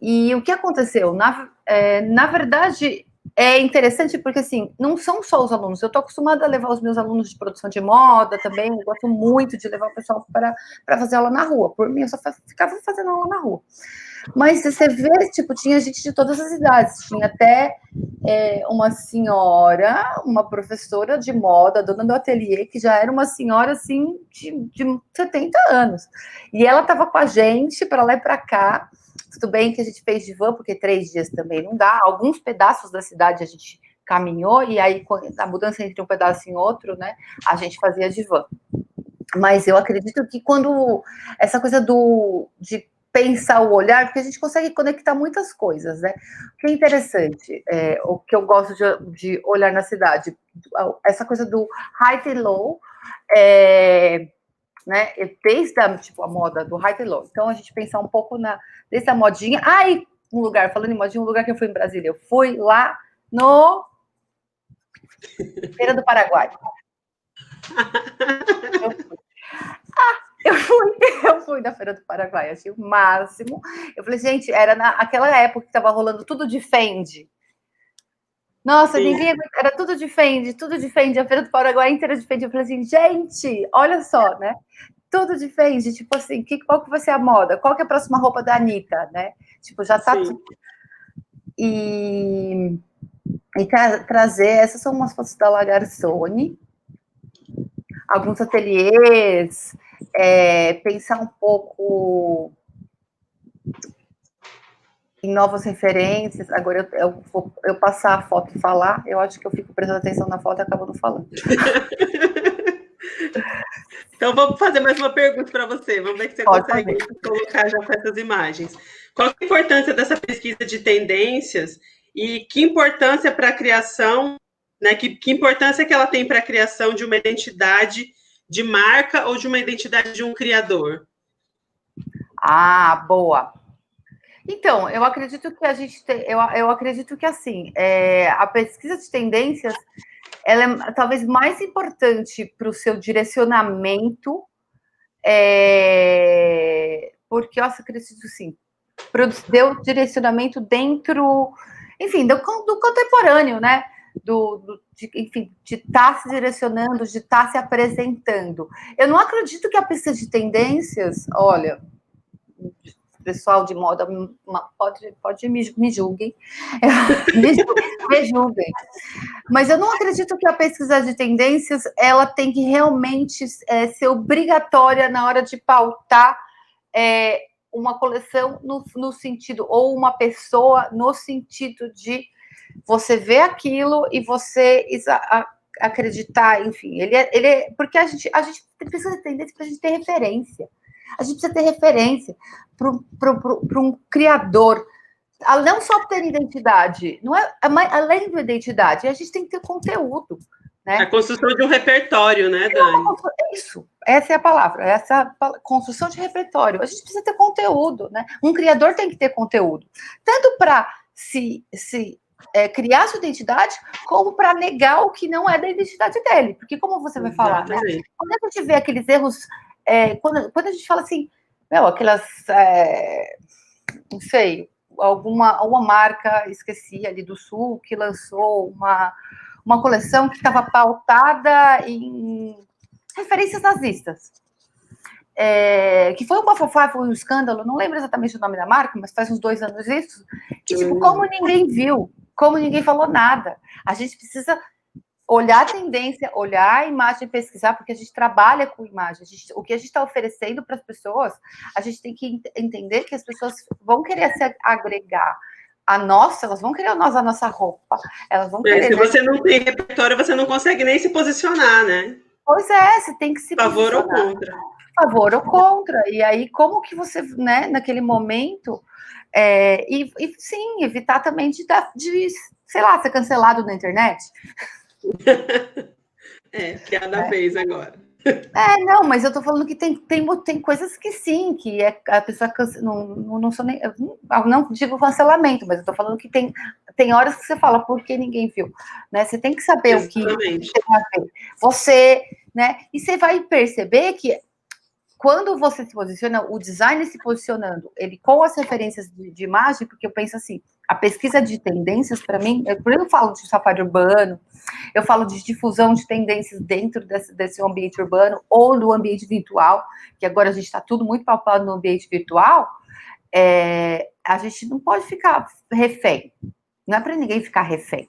E o que aconteceu? Na verdade, é interessante porque, assim, não são só os alunos. Eu estou acostumada a levar os meus alunos de produção de moda também. Eu gosto muito de levar o pessoal para fazer aula na rua. Por mim, eu só ficava fazendo aula na rua. Mas você vê, tipo, tinha gente de todas as idades. Tinha até uma senhora, uma professora de moda, dona do ateliê, que já era uma senhora, assim, de 70 anos. E ela estava com a gente para lá e para cá. Tudo bem que a gente fez de van, porque 3 dias também não dá. Alguns pedaços da cidade a gente caminhou, e aí a mudança entre um pedaço e outro, né, a gente fazia de van. Mas eu acredito que quando essa coisa de pensar o olhar, porque a gente consegue conectar muitas coisas, né? O que é interessante, o que eu gosto de olhar na cidade, essa coisa do high and low, né? Desde a moda do high and low. Então, a gente pensar um pouco dessa modinha. E um lugar, falando em modinha, um lugar que eu fui em Brasília, eu fui lá no Feira do Paraguai. Eu fui na Feira do Paraguai, achei o máximo. Eu falei, gente, era naquela época que tava rolando tudo de Fendi. Nossa, Sim. ninguém era tudo de Fendi, a Feira do Paraguai inteira de Fendi. Eu falei assim, gente, olha só, né? Tudo de Fendi, tipo assim, qual que vai ser a moda? Qual que é a próxima roupa da Anitta, né? Tipo, já tá tudo. E trazer, essas são umas fotos da Lagarsone, alguns ateliês, pensar um pouco em novas referências. Agora eu passar a foto e falar, eu acho que eu fico prestando atenção na foto e acabo não falando. Então, vou fazer mais uma pergunta para você. Vamos ver se você consegue colocar já com essas imagens. Qual a importância dessa pesquisa de tendências e que importância para a criação, né? Que importância que ela tem para a criação de uma identidade de marca ou de uma identidade de um criador? Ah, boa. Então, eu acredito que a gente tem, eu acredito que assim, a pesquisa de tendências, ela é talvez mais importante para o seu direcionamento, porque eu acredito sim, deu direcionamento dentro, enfim, do contemporâneo, né? Enfim, de estar se direcionando, de estar se apresentando. Eu não acredito que a pesquisa de tendências, olha, pessoal de moda pode me julguem, me julguem, mas eu não acredito que a pesquisa de tendências ela tem que realmente ser obrigatória na hora de pautar uma coleção no sentido, ou uma pessoa no sentido de você ver aquilo e você acreditar, enfim, porque a gente precisa de tendência para a gente ter referência. A gente precisa ter referência para um criador, não só ter identidade, não é além da identidade, a gente tem que ter conteúdo. Né? A construção de um repertório, né, Dani? Isso, essa é a palavra, construção de repertório. A gente precisa ter conteúdo, né? Um criador tem que ter conteúdo, tanto para criar sua identidade, como para negar o que não é da identidade dele. Porque como você vai falar, né? Quando a gente vê aqueles erros, quando a gente fala assim, aquelas, não sei, uma marca, esqueci, ali do Sul, que lançou uma coleção que estava pautada em referências nazistas. Que foi um bafafá, foi um escândalo, não lembro exatamente o nome da marca, mas faz uns 2 anos isso, que, tipo, como ninguém viu, como ninguém falou nada. A gente precisa olhar a tendência, olhar a imagem, pesquisar, porque a gente trabalha com imagem. O que a gente está oferecendo para as pessoas, a gente tem que entender que as pessoas vão querer se agregar a nossa, elas vão querer a nossa roupa, elas vão querer... Se você não tem repertório, você não consegue nem se posicionar, né? Pois é, você tem que se favor ou contra. Favor ou contra. E aí, como que você, né, naquele momento, e sim, evitar também de, sei lá, ser cancelado na internet. Piada vez agora. Não, mas eu tô falando que tem coisas que sim, que a pessoa não sou nem, não digo cancelamento, mas eu tô falando que tem horas que você fala, por que ninguém viu? Né? Você tem que saber Exatamente. o que tem a ver. Você, né? E você vai perceber que quando você se posiciona, o design se posicionando, ele com as referências de imagem, porque eu penso assim, a pesquisa de tendências, para mim, por exemplo, eu falo de safari urbano, eu falo de difusão de tendências dentro desse ambiente urbano ou do ambiente virtual, que agora a gente está tudo muito pautado no ambiente virtual, a gente não pode ficar refém. Não é para ninguém ficar refém.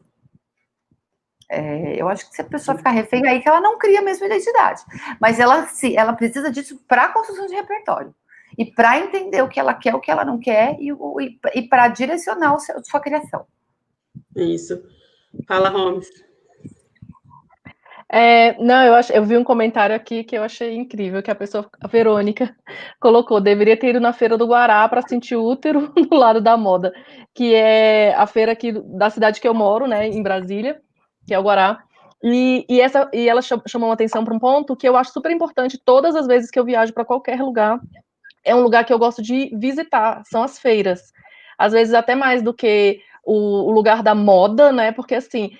Eu acho que se a pessoa ficar refém, aí que ela não cria a mesma identidade. Mas ela precisa disso para a construção de repertório. E para entender o que ela quer, o que ela não quer, e para direcionar sua criação. Isso. Fala, Holmes. Não, eu vi um comentário aqui que eu achei incrível, que a Verônica colocou, deveria ter ido na Feira do Guará para sentir o útero do lado da moda, que é a feira aqui da cidade que eu moro, né, em Brasília, que é o Guará, e ela chamou a atenção para um ponto que eu acho super importante todas as vezes que eu viajo para qualquer lugar, é um lugar que eu gosto de visitar, são as feiras, às vezes até mais do que o lugar da moda, né, porque assim,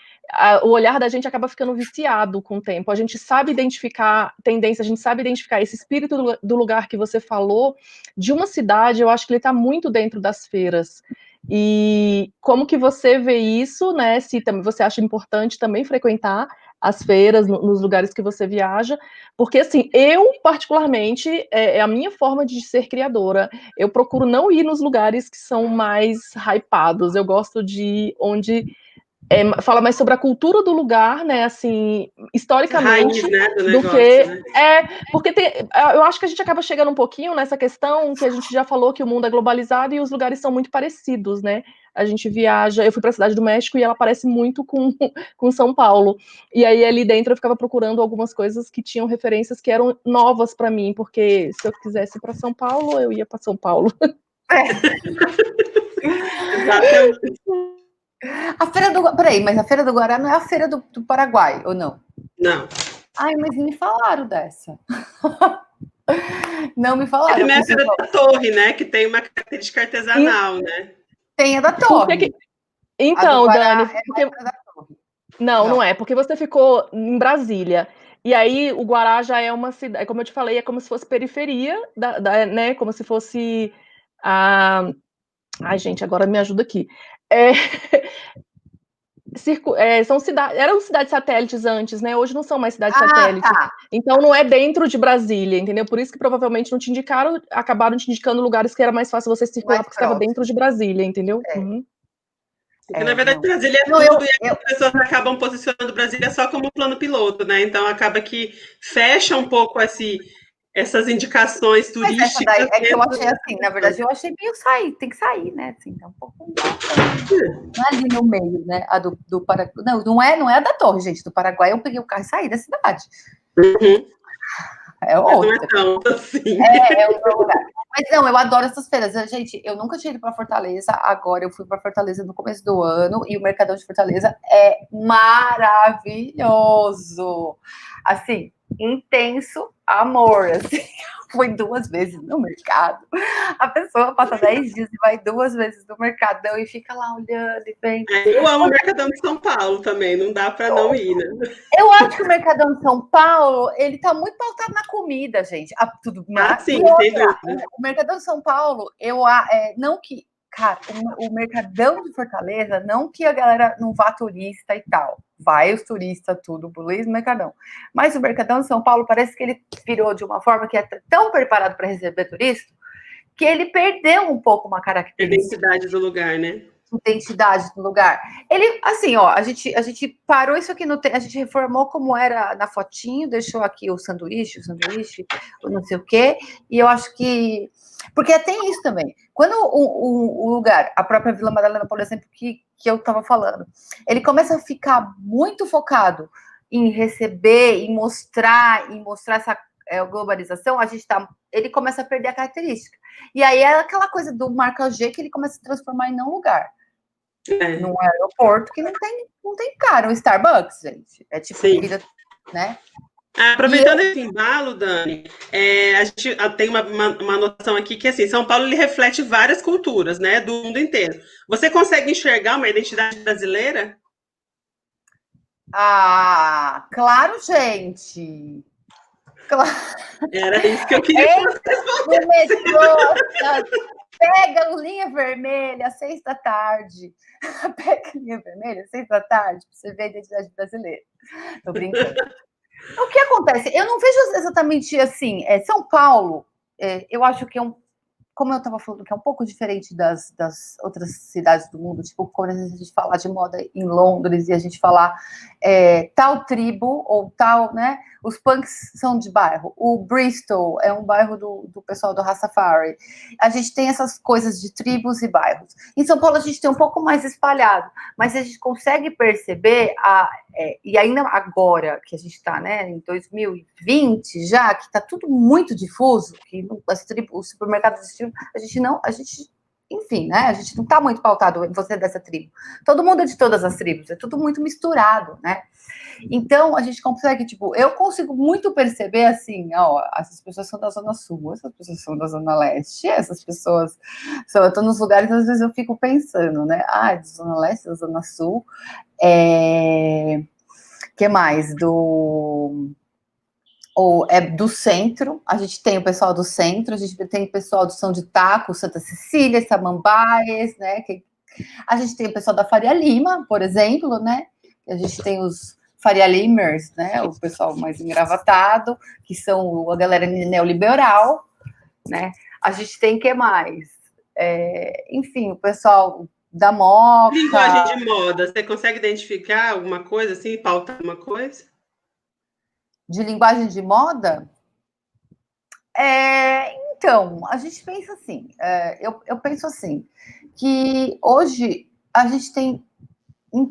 o olhar da gente acaba ficando viciado com o tempo. A gente sabe identificar tendência, a gente sabe identificar esse espírito do lugar que você falou, de uma cidade, eu acho que ele está muito dentro das feiras. E como que você vê isso, né? Se também você acha importante também frequentar as feiras nos lugares que você viaja, porque assim, eu particularmente, é a minha forma de ser criadora, eu procuro não ir nos lugares que são mais hypados, eu gosto de ir onde fala mais sobre a cultura do lugar, né, assim, historicamente, Raiz, né, do do negócio, que... né? Porque eu acho que a gente acaba chegando um pouquinho nessa questão que a gente já falou que o mundo é globalizado e os lugares são muito parecidos, né? A gente viaja, eu fui para a Cidade do México e ela parece muito com São Paulo. E aí ali dentro eu ficava procurando algumas coisas que tinham referências que eram novas para mim, porque se eu quisesse ir para São Paulo, eu ia para São Paulo. Exatamente. A Feira do... Peraí, mas a Feira do Guará não é a Feira do Paraguai, ou não? Não. Ai, mas me falaram dessa. Não me É falaram. também a Feira da Torre, né? Que tem uma característica artesanal, né? Tem a da Torre. Então, Dani, porque... Não é, porque você ficou em Brasília. E aí o Guará já é uma cidade, como eu te falei, é como se fosse periferia, né? Como se fosse a. Ai, gente, agora me ajuda aqui. São cidades, eram cidades satélites antes, né? Hoje não são mais cidades satélites. Tá. Então não é dentro de Brasília, entendeu? Por isso que provavelmente não te indicaram, acabaram te indicando lugares que era mais fácil você circular, porque estava dentro de Brasília, entendeu? Uhum. Porque, na verdade, não. Brasília é tudo, e as pessoas acabam posicionando Brasília só como plano piloto, né? Então acaba que fecha um pouco essas indicações turísticas. Mas essa daí é que eu achei assim, na verdade, eu achei meio sair, tem que sair, né? Assim, tá um pouco. Não é ali no meio, né? A do Paraguai. Não é a da Torre, gente. Do Paraguai eu peguei o carro e saí da cidade. Uhum. É outra. Mas não é tanto assim. É outro lugar. Mas não, eu adoro essas feiras. Gente, eu nunca tinha ido para Fortaleza, agora eu fui para Fortaleza no começo do ano e o Mercadão de Fortaleza é maravilhoso. Assim, intenso amor, assim. Fui 2 vezes no mercado. A pessoa passa 10 dias e vai 2 vezes no Mercadão e fica lá olhando e vendo. Eu amo o Mercadão de São Paulo também, não dá para não ir, né? Eu acho que o Mercadão de São Paulo, ele tá muito pautado na comida, gente. Tudo mais. Sim, sem dúvida. O Mercadão de São Paulo, não que... Cara, o Mercadão de Fortaleza, não que a galera não vá turista e tal. Vai os turistas, tudo, Luiz no Mercadão. Mas o Mercadão de São Paulo parece que ele virou de uma forma que é tão preparado para receber turista que ele perdeu um pouco uma característica. A identidade do lugar, né? Identidade do lugar. Ele, assim, ó, a gente parou isso aqui a gente reformou como era na fotinho, deixou aqui o sanduíche, o não sei o quê, e eu acho que... Porque tem isso também. Quando o lugar, a própria Vila Madalena, por exemplo, que eu estava falando, ele começa a ficar muito focado em receber, em mostrar essa globalização, ele começa a perder a característica. E aí é aquela coisa do marca G que ele começa a se transformar em não lugar. Num aeroporto que não tem cara, um Starbucks, gente. É tipo vida, né? Aproveitando esse embalo, Dani, a gente tem uma noção aqui que, assim, São Paulo ele reflete várias culturas, né, do mundo inteiro. Você consegue enxergar uma identidade brasileira? Ah, claro, gente. Claro. Era isso que eu queria no metrô, pega linha vermelha às 6 da tarde. Pega linha vermelha às 6 da tarde para você ver a identidade brasileira. Tô brincando. O que acontece? Eu não vejo exatamente assim. São Paulo, eu acho que como eu estava falando, que é um pouco diferente das outras cidades do mundo, tipo, quando a gente falar de moda em Londres e a gente falar tal tribo ou tal, né? Os punks são de bairro. O Bristol é um bairro do pessoal do Rastafari. A gente tem essas coisas de tribos e bairros. Em São Paulo a gente tem um pouco mais espalhado, mas a gente consegue perceber, e ainda agora que a gente está, né, em 2020 já, que está tudo muito difuso, que os supermercados de tribos, a gente enfim, né? A gente não está muito pautado em você dessa tribo. Todo mundo é de todas as tribos, é tudo muito misturado, né? Então, a gente consegue, tipo, eu consigo muito perceber, assim, ó, essas pessoas são da Zona Sul, essas pessoas são da Zona Leste, essas pessoas são, eu tô nos lugares, às vezes eu fico pensando, né? Ah, da Zona Leste, da Zona Sul, que mais? Ou é do centro, a gente tem o pessoal do centro, a gente tem o pessoal do São de Taco, Santa Cecília, Samambaias, né? A gente tem o pessoal da Faria Lima, por exemplo, né? A gente tem os Faria Limers, né? O pessoal mais engravatado, que são a galera neoliberal, né? A gente tem o que mais? Enfim, o pessoal da Moca. Linguagem de moda, você consegue identificar alguma coisa assim, pautar alguma coisa? De linguagem de moda? Então, a gente pensa assim, eu penso assim, que hoje a gente tem,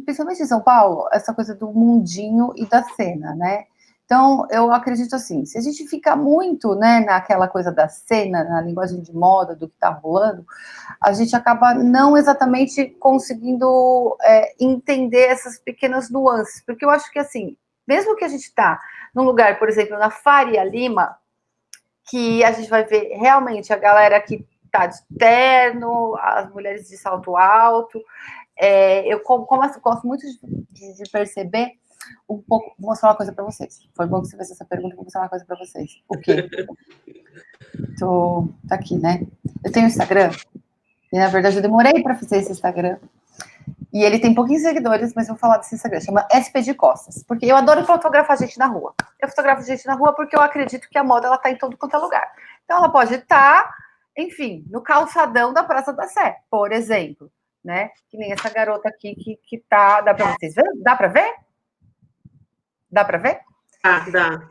principalmente em São Paulo, essa coisa do mundinho e da cena, né? Então, eu acredito assim, se a gente fica muito, né, naquela coisa da cena, na linguagem de moda, do que tá rolando, a gente acaba não exatamente conseguindo entender essas pequenas nuances, porque eu acho que, assim, mesmo que a gente tá num lugar, por exemplo, na Faria Lima, que a gente vai ver realmente a galera que tá de terno, as mulheres de salto alto. Eu gosto muito de perceber um pouco. Vou mostrar uma coisa para vocês. Foi bom que você fez essa pergunta, vou mostrar uma coisa para vocês. O quê? Tá aqui, né? Eu tenho um Instagram, e na verdade eu demorei para fazer esse Instagram. E ele tem pouquinhos seguidores, mas eu vou falar desse Instagram, chama SP de Costas, porque eu adoro fotografar gente na rua. Eu fotografo gente na rua porque eu acredito que a moda ela tá em todo quanto é lugar. Então ela pode estar, enfim, no calçadão da Praça da Sé, por exemplo, né? Que nem essa garota aqui que tá, dá para vocês ver? Dá para ver? Dá para ver? Ah, dá.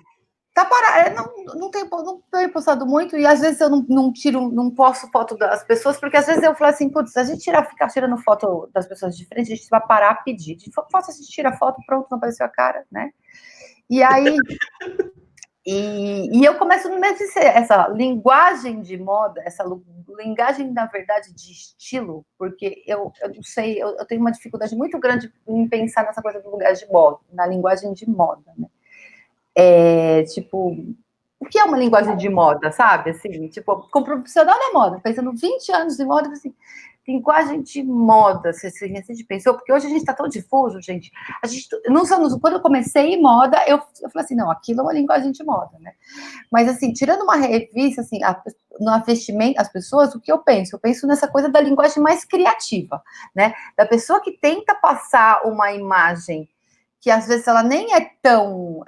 Tá parado, não tenho postado muito, e às vezes eu não posto foto das pessoas, porque às vezes eu falo assim, putz, se a gente ficar tirando foto das pessoas de frente, a gente vai parar a pedir. De foto, a gente tira foto, pronto, não apareceu a cara, né? E aí, eu começo a mesmo essa linguagem de moda, essa linguagem, na verdade, de estilo, porque eu não sei, eu tenho uma dificuldade muito grande em pensar nessa coisa do lugar de moda, na linguagem de moda, né? Tipo, o que é uma linguagem de moda, sabe? Assim, tipo, como profissional da moda, pensando 20 anos de moda, assim, linguagem de moda, você pensou? Porque hoje a gente está tão difuso, gente. Quando eu comecei em moda, eu falei assim, não, aquilo é uma linguagem de moda, né? Mas, assim, tirando uma revista, assim, no vestimento, as pessoas, o que eu penso? Eu penso nessa coisa da linguagem mais criativa, né? Da pessoa que tenta passar uma imagem que às vezes ela nem é tão,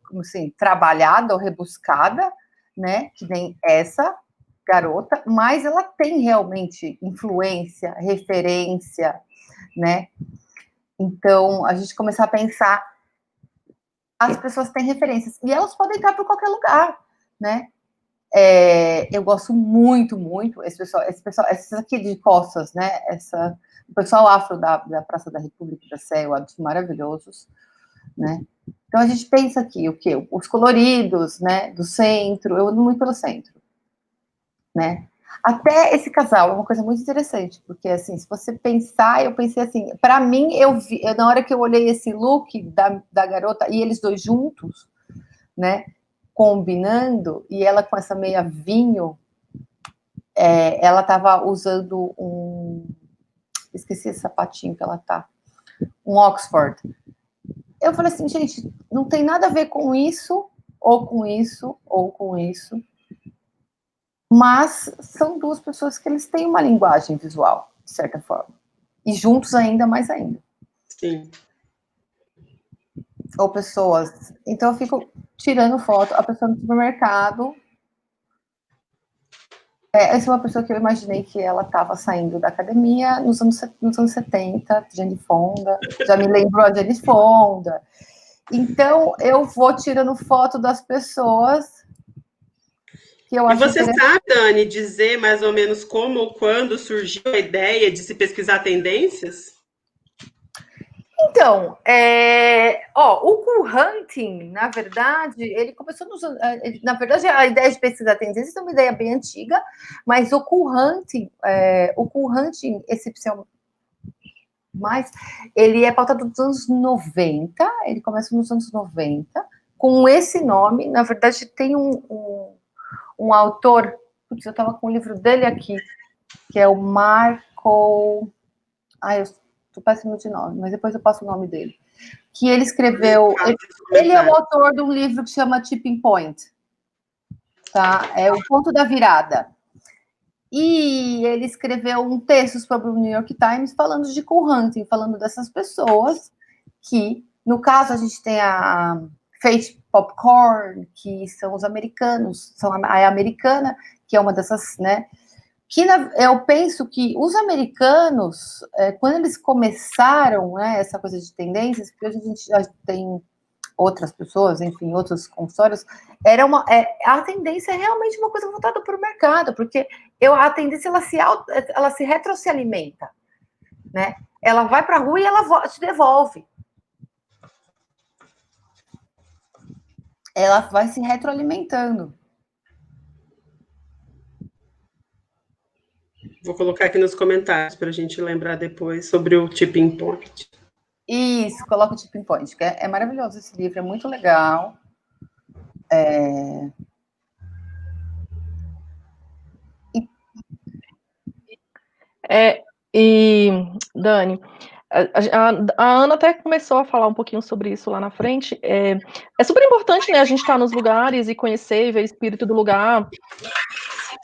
como assim, trabalhada ou rebuscada, né, que nem essa garota, mas ela tem realmente influência, referência, né? Então, a gente começar a pensar, as pessoas têm referências, e elas podem estar por qualquer lugar, né? Eu gosto muito, muito, esses aqui de Costas, né? O pessoal afro da Praça da República da Sé, eu acho maravilhosos, né? Então a gente pensa aqui o quê? Os coloridos, né? Do centro, eu ando muito pelo centro, né? Até esse casal é uma coisa muito interessante, porque assim, se você pensar, eu pensei assim, para mim, na hora que eu olhei esse look da garota e eles dois juntos, né? Combinando, e ela com essa meia vinho, ela estava usando esqueci esse sapatinho que ela tá, um Oxford. Eu falei assim, gente, não tem nada a ver com isso, ou com isso, ou com isso, mas são duas pessoas que eles têm uma linguagem visual, de certa forma, e juntos ainda mais ainda. Sim. Ou pessoas, então eu fico tirando foto, a pessoa no supermercado, essa é uma pessoa que eu imaginei que ela estava saindo da academia nos anos 70, Jane Fonda, já me lembrou a Jane Fonda. Então, eu vou tirando foto das pessoas que eu acho você sabe, Dani, dizer mais ou menos como ou quando surgiu a ideia de se pesquisar tendências? Então, o Cool Hunting, na verdade, ele começou na verdade, a ideia de pesquisa tendência é uma ideia bem antiga, mas o Cool Hunting, esse mais, ele é pautado dos anos 90, ele começa nos anos 90, com esse nome. Na verdade, tem um autor, putz, eu estava com o livro dele aqui, que é o Marco... eu estou péssimo de nome, mas depois eu passo o nome dele. Que ele escreveu... Ele é o autor de um livro que chama Tipping Point. Tá? É o ponto da virada. E ele escreveu um texto sobre o New York Times falando de cool hunting, falando dessas pessoas que, no caso, a gente tem a Fate Popcorn, que são os americanos, são a americana, que é uma dessas, né? Que eu penso que os americanos, quando eles começaram, né, essa coisa de tendências, porque hoje a gente já tem outras pessoas, enfim, outros consultórios, a tendência é realmente uma coisa voltada para o mercado, porque a tendência ela se retroalimenta, né? Ela vai para a rua e ela te devolve. Ela vai se retroalimentando. Vou colocar aqui nos comentários para a gente lembrar depois sobre o Tipping Point. Isso, coloca o Tipping Point, que é maravilhoso esse livro, é muito legal. E, Dani, a Ana até começou a falar um pouquinho sobre isso lá na frente. É super importante, né, a gente estar nos lugares e conhecer e ver o espírito do lugar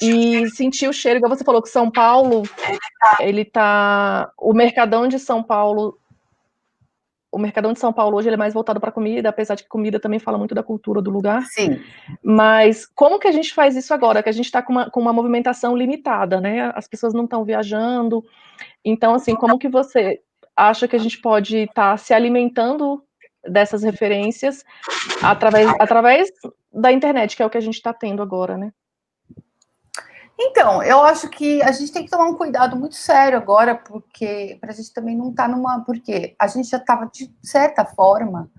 e sentir o cheiro, igual você falou que São Paulo, o Mercadão de São Paulo hoje ele é mais voltado para comida, apesar de que comida também fala muito da cultura do lugar. Sim. Mas como que a gente faz isso agora? Que a gente está com uma movimentação limitada, né? As pessoas não estão viajando. Então, assim, como que você acha que a gente pode estar se alimentando dessas referências através da internet, que é o que a gente está tendo agora, né? Então, eu acho que a gente tem que tomar um cuidado muito sério agora, porque para a gente também não estar porque a gente já estava, de certa forma,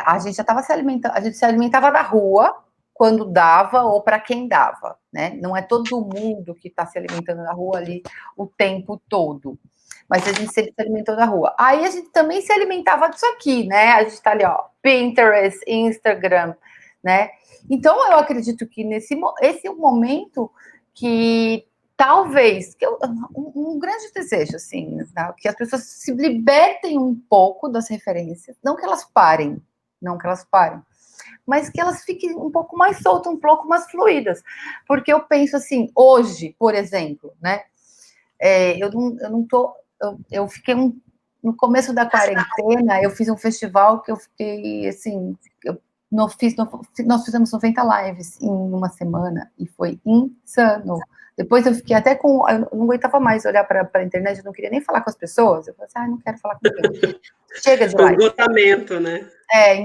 a gente já estava se alimentando, a gente se alimentava da rua quando dava ou para quem dava, né? Não é todo mundo que está se alimentando na rua ali o tempo todo, mas a gente sempre se alimentou da rua. Aí a gente também se alimentava disso aqui, né? A gente está ali, ó, Pinterest, Instagram, né? Então eu acredito que esse é o momento que talvez, um grande desejo, assim, tá? Que as pessoas se libertem um pouco das referências, não que elas parem, mas que elas fiquem um pouco mais soltas, um pouco mais fluídas, porque eu penso assim, hoje, por exemplo, né, eu fiquei no começo da quarentena, eu fiz um festival que eu fiquei, assim, nós fizemos 90 lives em uma semana e foi insano. Depois eu fiquei até eu não aguentava mais olhar para a internet, eu não queria nem falar com as pessoas. Eu falei assim, não quero falar com ninguém. Chega de live. Esgotamento, né?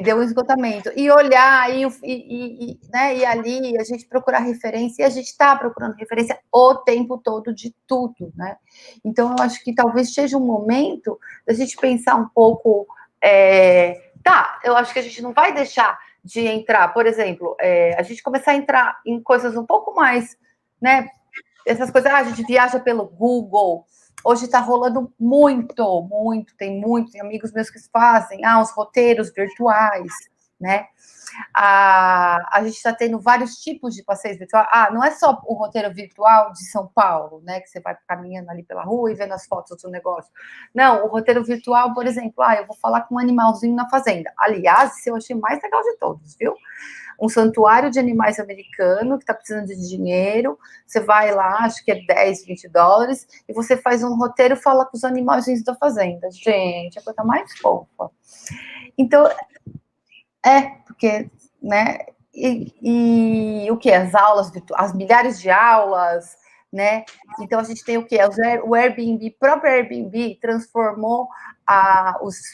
Deu um esgotamento. E olhar, né, e ali a gente procurar referência, e a gente está procurando referência o tempo todo de tudo, né? Então eu acho que talvez seja um momento da gente pensar um pouco. Eu acho que a gente não vai deixar de entrar, por exemplo, a gente começar a entrar em coisas um pouco mais, né? Essas coisas, a gente viaja pelo Google. Hoje está rolando muito, tem amigos meus que fazem os roteiros virtuais, né? A gente está tendo vários tipos de passeios virtuais. Não é só o roteiro virtual de São Paulo, né? Que você vai caminhando ali pela rua e vendo as fotos do negócio. Não, o roteiro virtual, por exemplo, eu vou falar com um animalzinho na fazenda. Aliás, esse eu achei mais legal de todos, viu? Um santuário de animais americano que está precisando de dinheiro, você vai lá, acho que é 10, 20 dólares, e você faz um roteiro e fala com os animaizinhos da fazenda. Gente, é a coisa mais fofa. Então, porque, né, e o que? As milhares de aulas, né? Então, a gente tem o quê? O Airbnb, próprio Airbnb transformou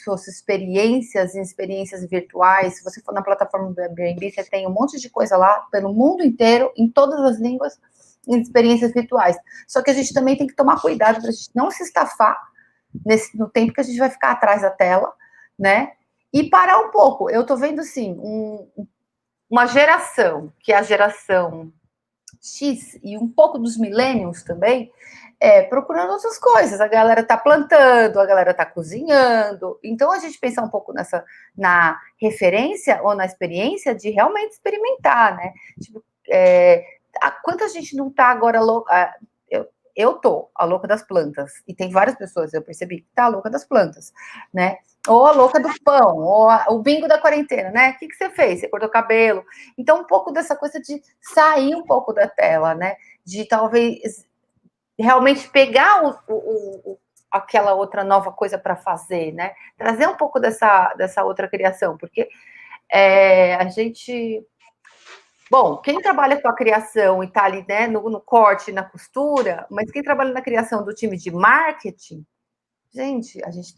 suas experiências em experiências virtuais. Se você for na plataforma do Airbnb, você tem um monte de coisa lá, pelo mundo inteiro, em todas as línguas, em experiências virtuais. Só que a gente também tem que tomar cuidado para a gente não se estafar, no tempo que a gente vai ficar atrás da tela, né? E parar um pouco. Eu tô vendo, assim, uma geração, que é a geração X, e um pouco dos millennials também, procurando outras coisas. A galera tá plantando, a galera tá cozinhando. Então, a gente pensar um pouco na referência ou na experiência de realmente experimentar, né? Tipo, quanta gente não tá agora louca... Eu tô a louca das plantas, e tem várias pessoas, eu percebi, que tá a louca das plantas, né? Ou a louca do pão, ou o bingo da quarentena, né? O que você fez? Você cortou o cabelo. Então, um pouco dessa coisa de sair um pouco da tela, né? De talvez realmente pegar aquela outra nova coisa para fazer, né? Trazer um pouco dessa outra criação, porque a gente... Bom, quem trabalha com a criação e está ali, né, no corte, na costura, mas quem trabalha na criação do time de marketing, gente, a gente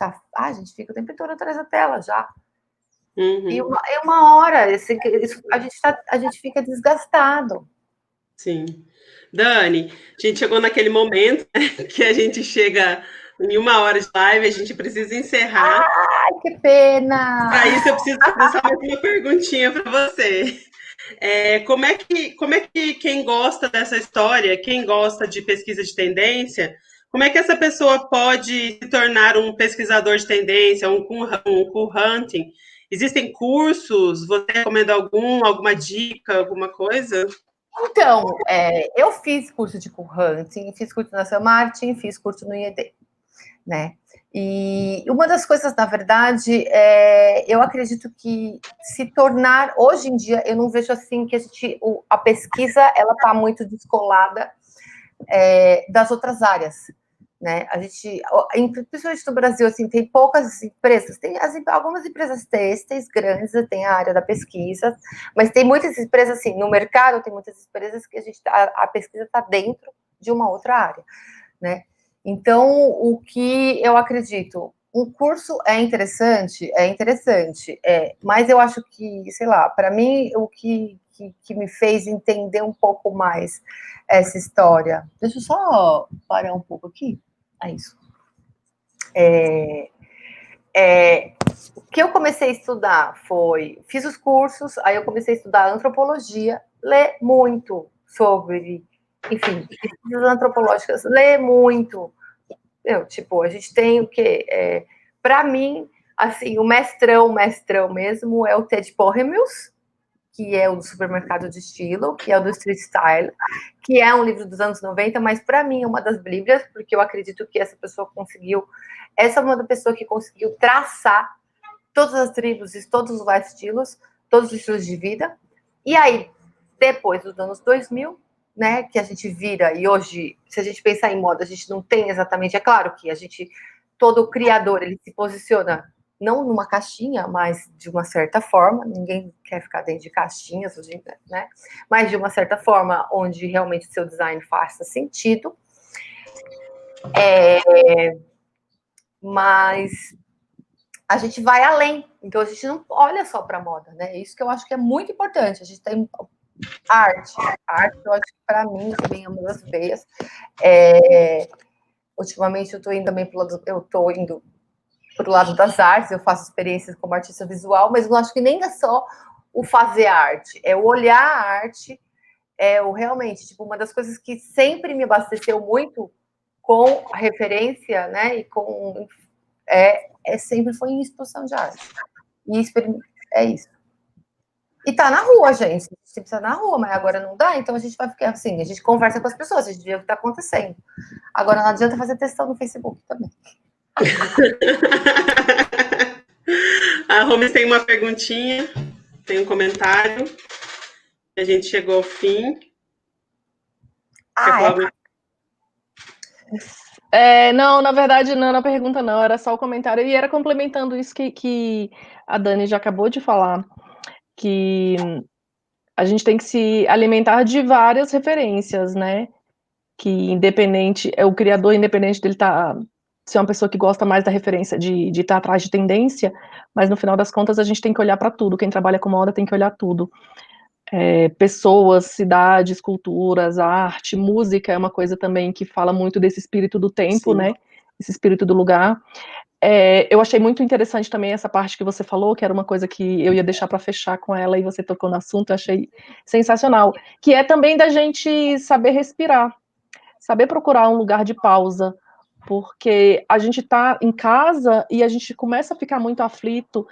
fica o tempo todo atrás da tela já. Uhum. E uma hora, a gente fica desgastado. Sim. Dani, a gente chegou naquele momento, né, que a gente chega em 1 hora de live, a gente precisa encerrar. Ai, que pena! Para isso, eu preciso fazer só mais uma perguntinha para você. Como é que quem gosta dessa história, quem gosta de pesquisa de tendência, como é que essa pessoa pode se tornar um pesquisador de tendência, um cool hunting? Existem cursos? Você recomenda alguma dica, alguma coisa? Então, eu fiz curso de cool hunting, fiz curso na São Martin, fiz curso no IED, né? E uma das coisas, na verdade, eu acredito que se tornar, hoje em dia, eu não vejo assim que a pesquisa, ela está muito descolada das outras áreas, né? A gente, principalmente no Brasil, assim, tem poucas empresas, tem algumas empresas têxteis grandes, tem a área da pesquisa, mas tem muitas empresas, assim, no mercado, tem muitas empresas que a pesquisa está dentro de uma outra área, né? Então, o que eu acredito, um curso é interessante, mas eu acho que, sei lá, para mim, o que me fez entender um pouco mais essa história. Deixa eu só parar um pouco aqui. É isso. O que eu comecei a estudar fiz os cursos, aí eu comecei a estudar antropologia, ler muito sobre, enfim, pesquisas antropológicas, ler muito. A gente tem o quê? Para mim, assim, o mestrão mesmo é o Ted Porremils, que é o do Supermercado de Estilo, que é o do Street Style, que é um livro dos anos 90, mas para mim é uma das bíblias, porque eu acredito que essa é uma da pessoa que conseguiu traçar todas as tribos, todos os estilos, todos os estilos de vida. E aí, depois dos anos 2000, né, que a gente vira, e hoje, se a gente pensar em moda, a gente não tem exatamente, é claro que todo criador, ele se posiciona não numa caixinha, mas de uma certa forma, ninguém quer ficar dentro de caixinhas, né? Mas de uma certa forma, onde realmente o seu design faça sentido. Mas a gente vai além, então a gente não olha só para a moda, né? Isso que eu acho que é muito importante. A gente tem arte, eu acho que para mim também é uma das veias. Ultimamente eu estou indo também para o lado das artes, eu faço experiências como artista visual, mas eu acho que nem é só o fazer arte, é o olhar a arte, realmente, tipo, uma das coisas que sempre me abasteceu muito com a referência, né, e sempre foi em exposição de arte. E é isso. E tá na rua, gente. A gente precisa na rua, mas agora não dá, então a gente vai ficar assim, a gente conversa com as pessoas, a gente vê o que tá acontecendo. Agora não adianta fazer textão no Facebook também. A Romes tem uma perguntinha, tem um comentário. A gente chegou ao fim. Não, na verdade, não era pergunta, não, era só o comentário. E era complementando isso que a Dani já acabou de falar, que a gente tem que se alimentar de várias referências, né? Que o criador, independente dele ser uma pessoa que gosta mais da referência de estar atrás de tendência, mas no final das contas a gente tem que olhar para tudo. Quem trabalha com moda tem que olhar tudo. Pessoas, cidades, culturas, arte, música é uma coisa também que fala muito desse espírito do tempo, Sim. Né? esse espírito do lugar. Eu achei muito interessante também essa parte que você falou, que era uma coisa que eu ia deixar para fechar com ela, e você tocou no assunto, eu achei sensacional, que é também da gente saber respirar, saber procurar um lugar de pausa, porque a gente está em casa e a gente começa a ficar muito aflito,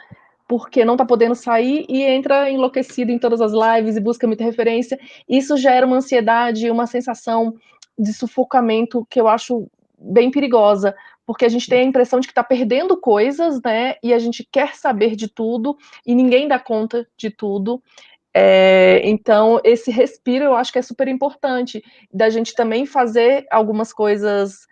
porque não está podendo sair e entra enlouquecido em todas as lives e busca muita referência. Isso gera uma ansiedade, uma sensação de sufocamento que eu acho bem perigosa, porque a gente tem a impressão de que está perdendo coisas, né? E a gente quer saber de tudo e ninguém dá conta de tudo. Então, esse respiro eu acho que é super importante, da gente também fazer algumas coisas,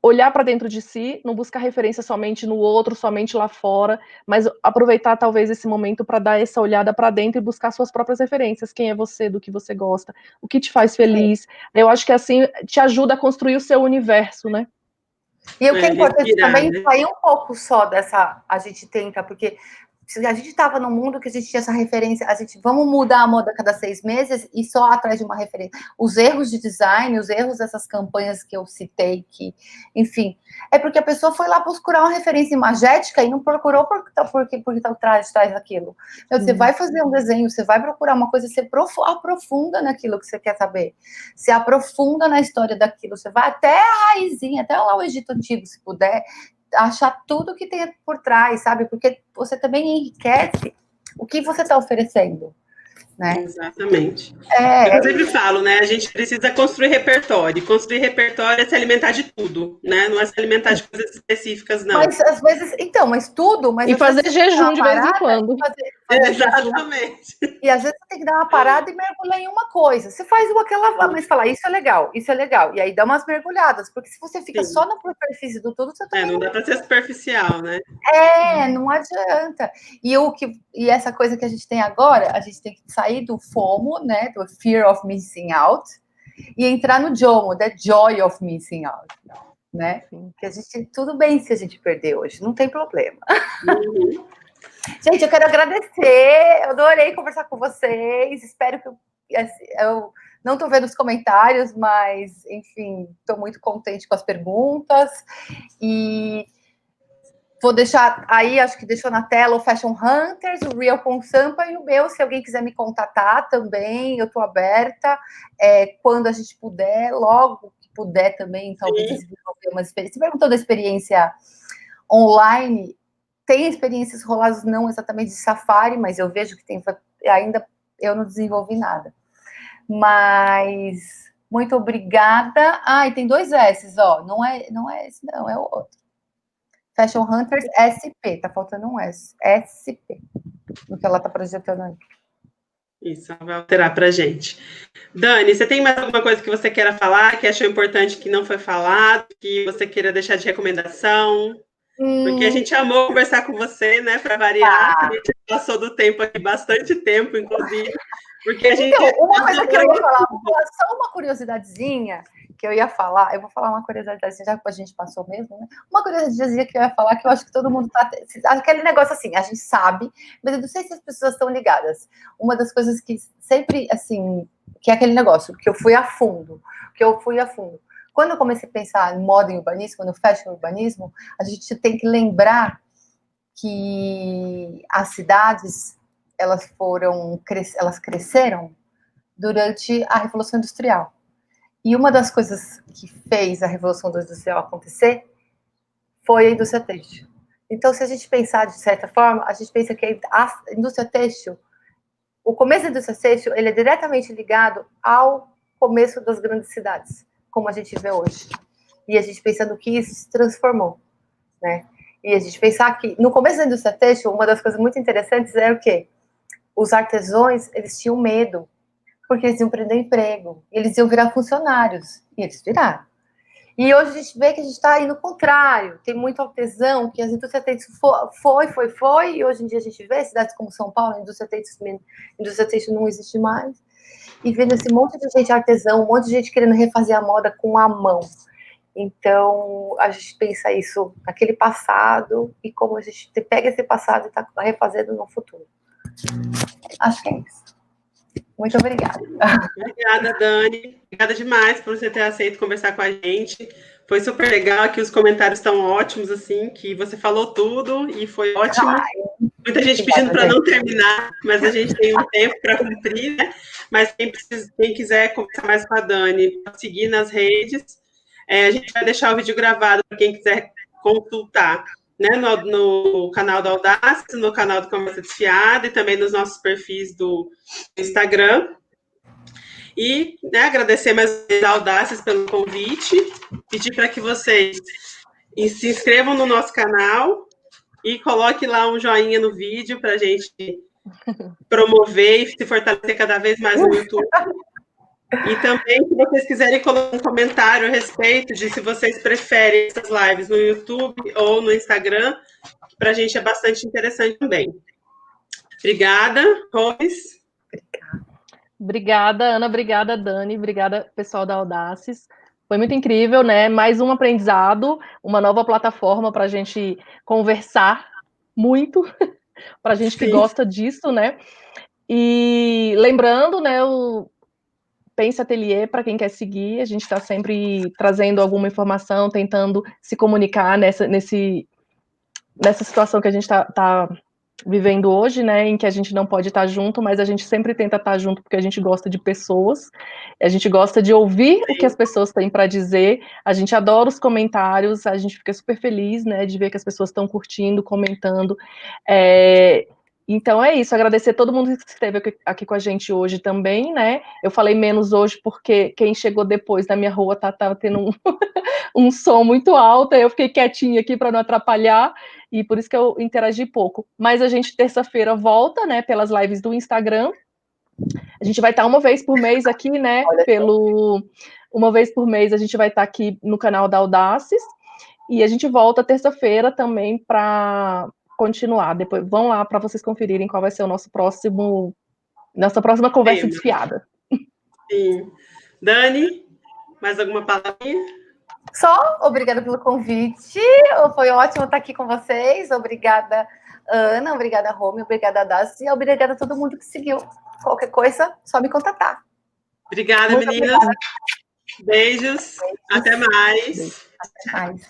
olhar para dentro de si, não buscar referência somente no outro, somente lá fora, mas aproveitar talvez esse momento para dar essa olhada para dentro e buscar suas próprias referências, quem é você, do que você gosta, o que te faz feliz. Eu acho que assim te ajuda a construir o seu universo, né? E o que é importante respirar, também né? sair um pouco só dessa. A gente tenta, porque a gente estava num mundo que a gente tinha essa referência, a gente vamos mudar a moda a cada 6 meses e só atrás de uma referência. Os erros de design, os erros dessas campanhas que eu citei, que, enfim, é porque a pessoa foi lá procurar uma referência imagética e não procurou porque está atrás daquilo. Então, você vai fazer um desenho, você vai procurar uma coisa, você aprofunda naquilo que você quer saber. Você aprofunda na história daquilo, você vai até a raizinha, até lá o Egito Antigo, se puder, achar tudo que tem por trás, sabe? Porque você também enriquece o que você está oferecendo, né? Exatamente. Eu sempre falo, né? A gente precisa construir repertório. E construir repertório é se alimentar de tudo, né? Não é se alimentar de coisas específicas, não. Mas às vezes, então, mas tudo, mas E fazer jejum de vez em quando. Exatamente. E às vezes você tem que dar uma parada e mergulhar em uma coisa. Você faz aquela, mas fala, isso é legal, isso é legal. E aí dá umas mergulhadas, porque se você fica só na superfície do tudo, você também não dá para ser superficial, né? Não adianta. E essa coisa que a gente tem agora, a gente tem que sair do FOMO, né? Do Fear of Missing Out, e entrar no JOMO, the Joy of Missing Out, né? Que a gente, tudo bem se a gente perder hoje, não tem problema. Uhum. Gente, eu quero agradecer, eu adorei conversar com vocês, espero que eu não estou vendo os comentários, mas, enfim, estou muito contente com as perguntas, e vou deixar aí, acho que deixou na tela o Fashion Hunters, o Real com Sampa e o meu, se alguém quiser me contatar também, eu estou aberta, quando a gente puder, logo que puder também, talvez desenvolver uma experiência. Você perguntou da experiência online, tem experiências roladas não exatamente de safari, mas eu vejo que tem, ainda eu não desenvolvi nada. Mas muito obrigada. E tem 2 S, ó, não é esse não, é o outro. Fashion Hunters SP, tá faltando um S. SP, no que ela tá projetando aí. Isso, vai alterar pra gente. Dani, você tem mais alguma coisa que você queira falar, que achou importante que não foi falado, que você queira deixar de recomendação? Porque a gente amou conversar com você, né, para variar, que a gente passou do tempo aqui, bastante tempo, inclusive, porque a gente... Então, uma coisa que eu ia falar, vou falar só uma curiosidadezinha, que eu ia falar, eu vou falar uma curiosidade, já que a gente passou mesmo, né? Uma curiosidade que eu ia falar, que eu acho que todo mundo tá... Aquele negócio assim, a gente sabe, mas eu não sei se as pessoas estão ligadas. Uma das coisas que sempre, assim, que é aquele negócio, que eu fui a fundo. Quando eu comecei a pensar em moda e urbanismo, no fashion urbanismo, a gente tem que lembrar que as cidades, elas cresceram durante a Revolução Industrial. E uma das coisas que fez a Revolução Industrial acontecer foi a indústria têxtil. Então, se a gente pensar de certa forma, a gente pensa que a indústria têxtil, o começo da indústria têxtil, ele é diretamente ligado ao começo das grandes cidades, como a gente vê hoje. E a gente pensando que isso se transformou, né? E a gente pensar que, no começo da indústria têxtil, uma das coisas muito interessantes era o quê? Os artesãos, eles tinham medo, porque eles iam perder emprego, eles iam virar funcionários, e eles viraram. E hoje a gente vê que a gente está indo ao contrário, tem muito artesão, que as indústrias têxtil foi, e hoje em dia a gente vê cidades como São Paulo, a indústria têxtil não existe mais, e vendo esse monte de gente artesão, um monte de gente querendo refazer a moda com a mão. Então, a gente pensa isso naquele passado, e como a gente pega esse passado e está refazendo no futuro. Acho que é isso. Muito obrigada. Obrigada, Dani. Obrigada demais por você ter aceito conversar com a gente. Foi super legal, que os comentários estão ótimos, assim, que você falou tudo e foi ótimo. Muita gente pedindo para não terminar, mas a gente tem um tempo para cumprir, né? Mas quem quiser conversar mais com a Dani, seguir nas redes, a gente vai deixar o vídeo gravado para quem quiser consultar, né? No canal da Audaces, no canal do Conversa Desfiada e também nos nossos perfis do Instagram. E, né, agradecer mais uma vez a Audaces pelo convite, pedir para que vocês se inscrevam no nosso canal e coloque lá um joinha no vídeo para a gente promover e se fortalecer cada vez mais no YouTube. E também, se vocês quiserem colocar um comentário a respeito de se vocês preferem essas lives no YouTube ou no Instagram, que para a gente é bastante interessante também. Obrigada, Rose. Obrigada, Ana. Obrigada, Dani. Obrigada, pessoal da Audaces. Foi muito incrível, né? Mais um aprendizado, uma nova plataforma para a gente conversar muito, para a gente que gosta disso, né? E lembrando, né, o Pense Ateliê, para quem quer seguir, a gente está sempre trazendo alguma informação, tentando se comunicar nessa situação que a gente está vivendo hoje, né, em que a gente não pode estar junto, mas a gente sempre tenta estar junto porque a gente gosta de pessoas, a gente gosta de ouvir o que as pessoas têm para dizer, a gente adora os comentários, a gente fica super feliz, né, de ver que as pessoas estão curtindo, comentando. Então é isso, agradecer a todo mundo que esteve aqui com a gente hoje também, né? Eu falei menos hoje porque quem chegou depois da minha rua tava tendo um som muito alto, eu fiquei quietinha aqui para não atrapalhar, e por isso que eu interagi pouco. Mas a gente terça-feira volta, né, pelas lives do Instagram. A gente vai estar uma vez por mês aqui, né, uma vez por mês a gente vai estar aqui no canal da Audaces, e a gente volta terça-feira também para continuar. Depois vão lá para vocês conferirem qual vai ser o nossa próxima conversa desfiada. Sim. Dani, mais alguma palavrinha? Só obrigada pelo convite. Foi ótimo estar aqui com vocês. Obrigada, Ana. Obrigada, Rome. Obrigada, Daci. E obrigada a todo mundo que seguiu. Qualquer coisa, só me contatar. Obrigada, meninas. Beijos. Até mais. Até mais.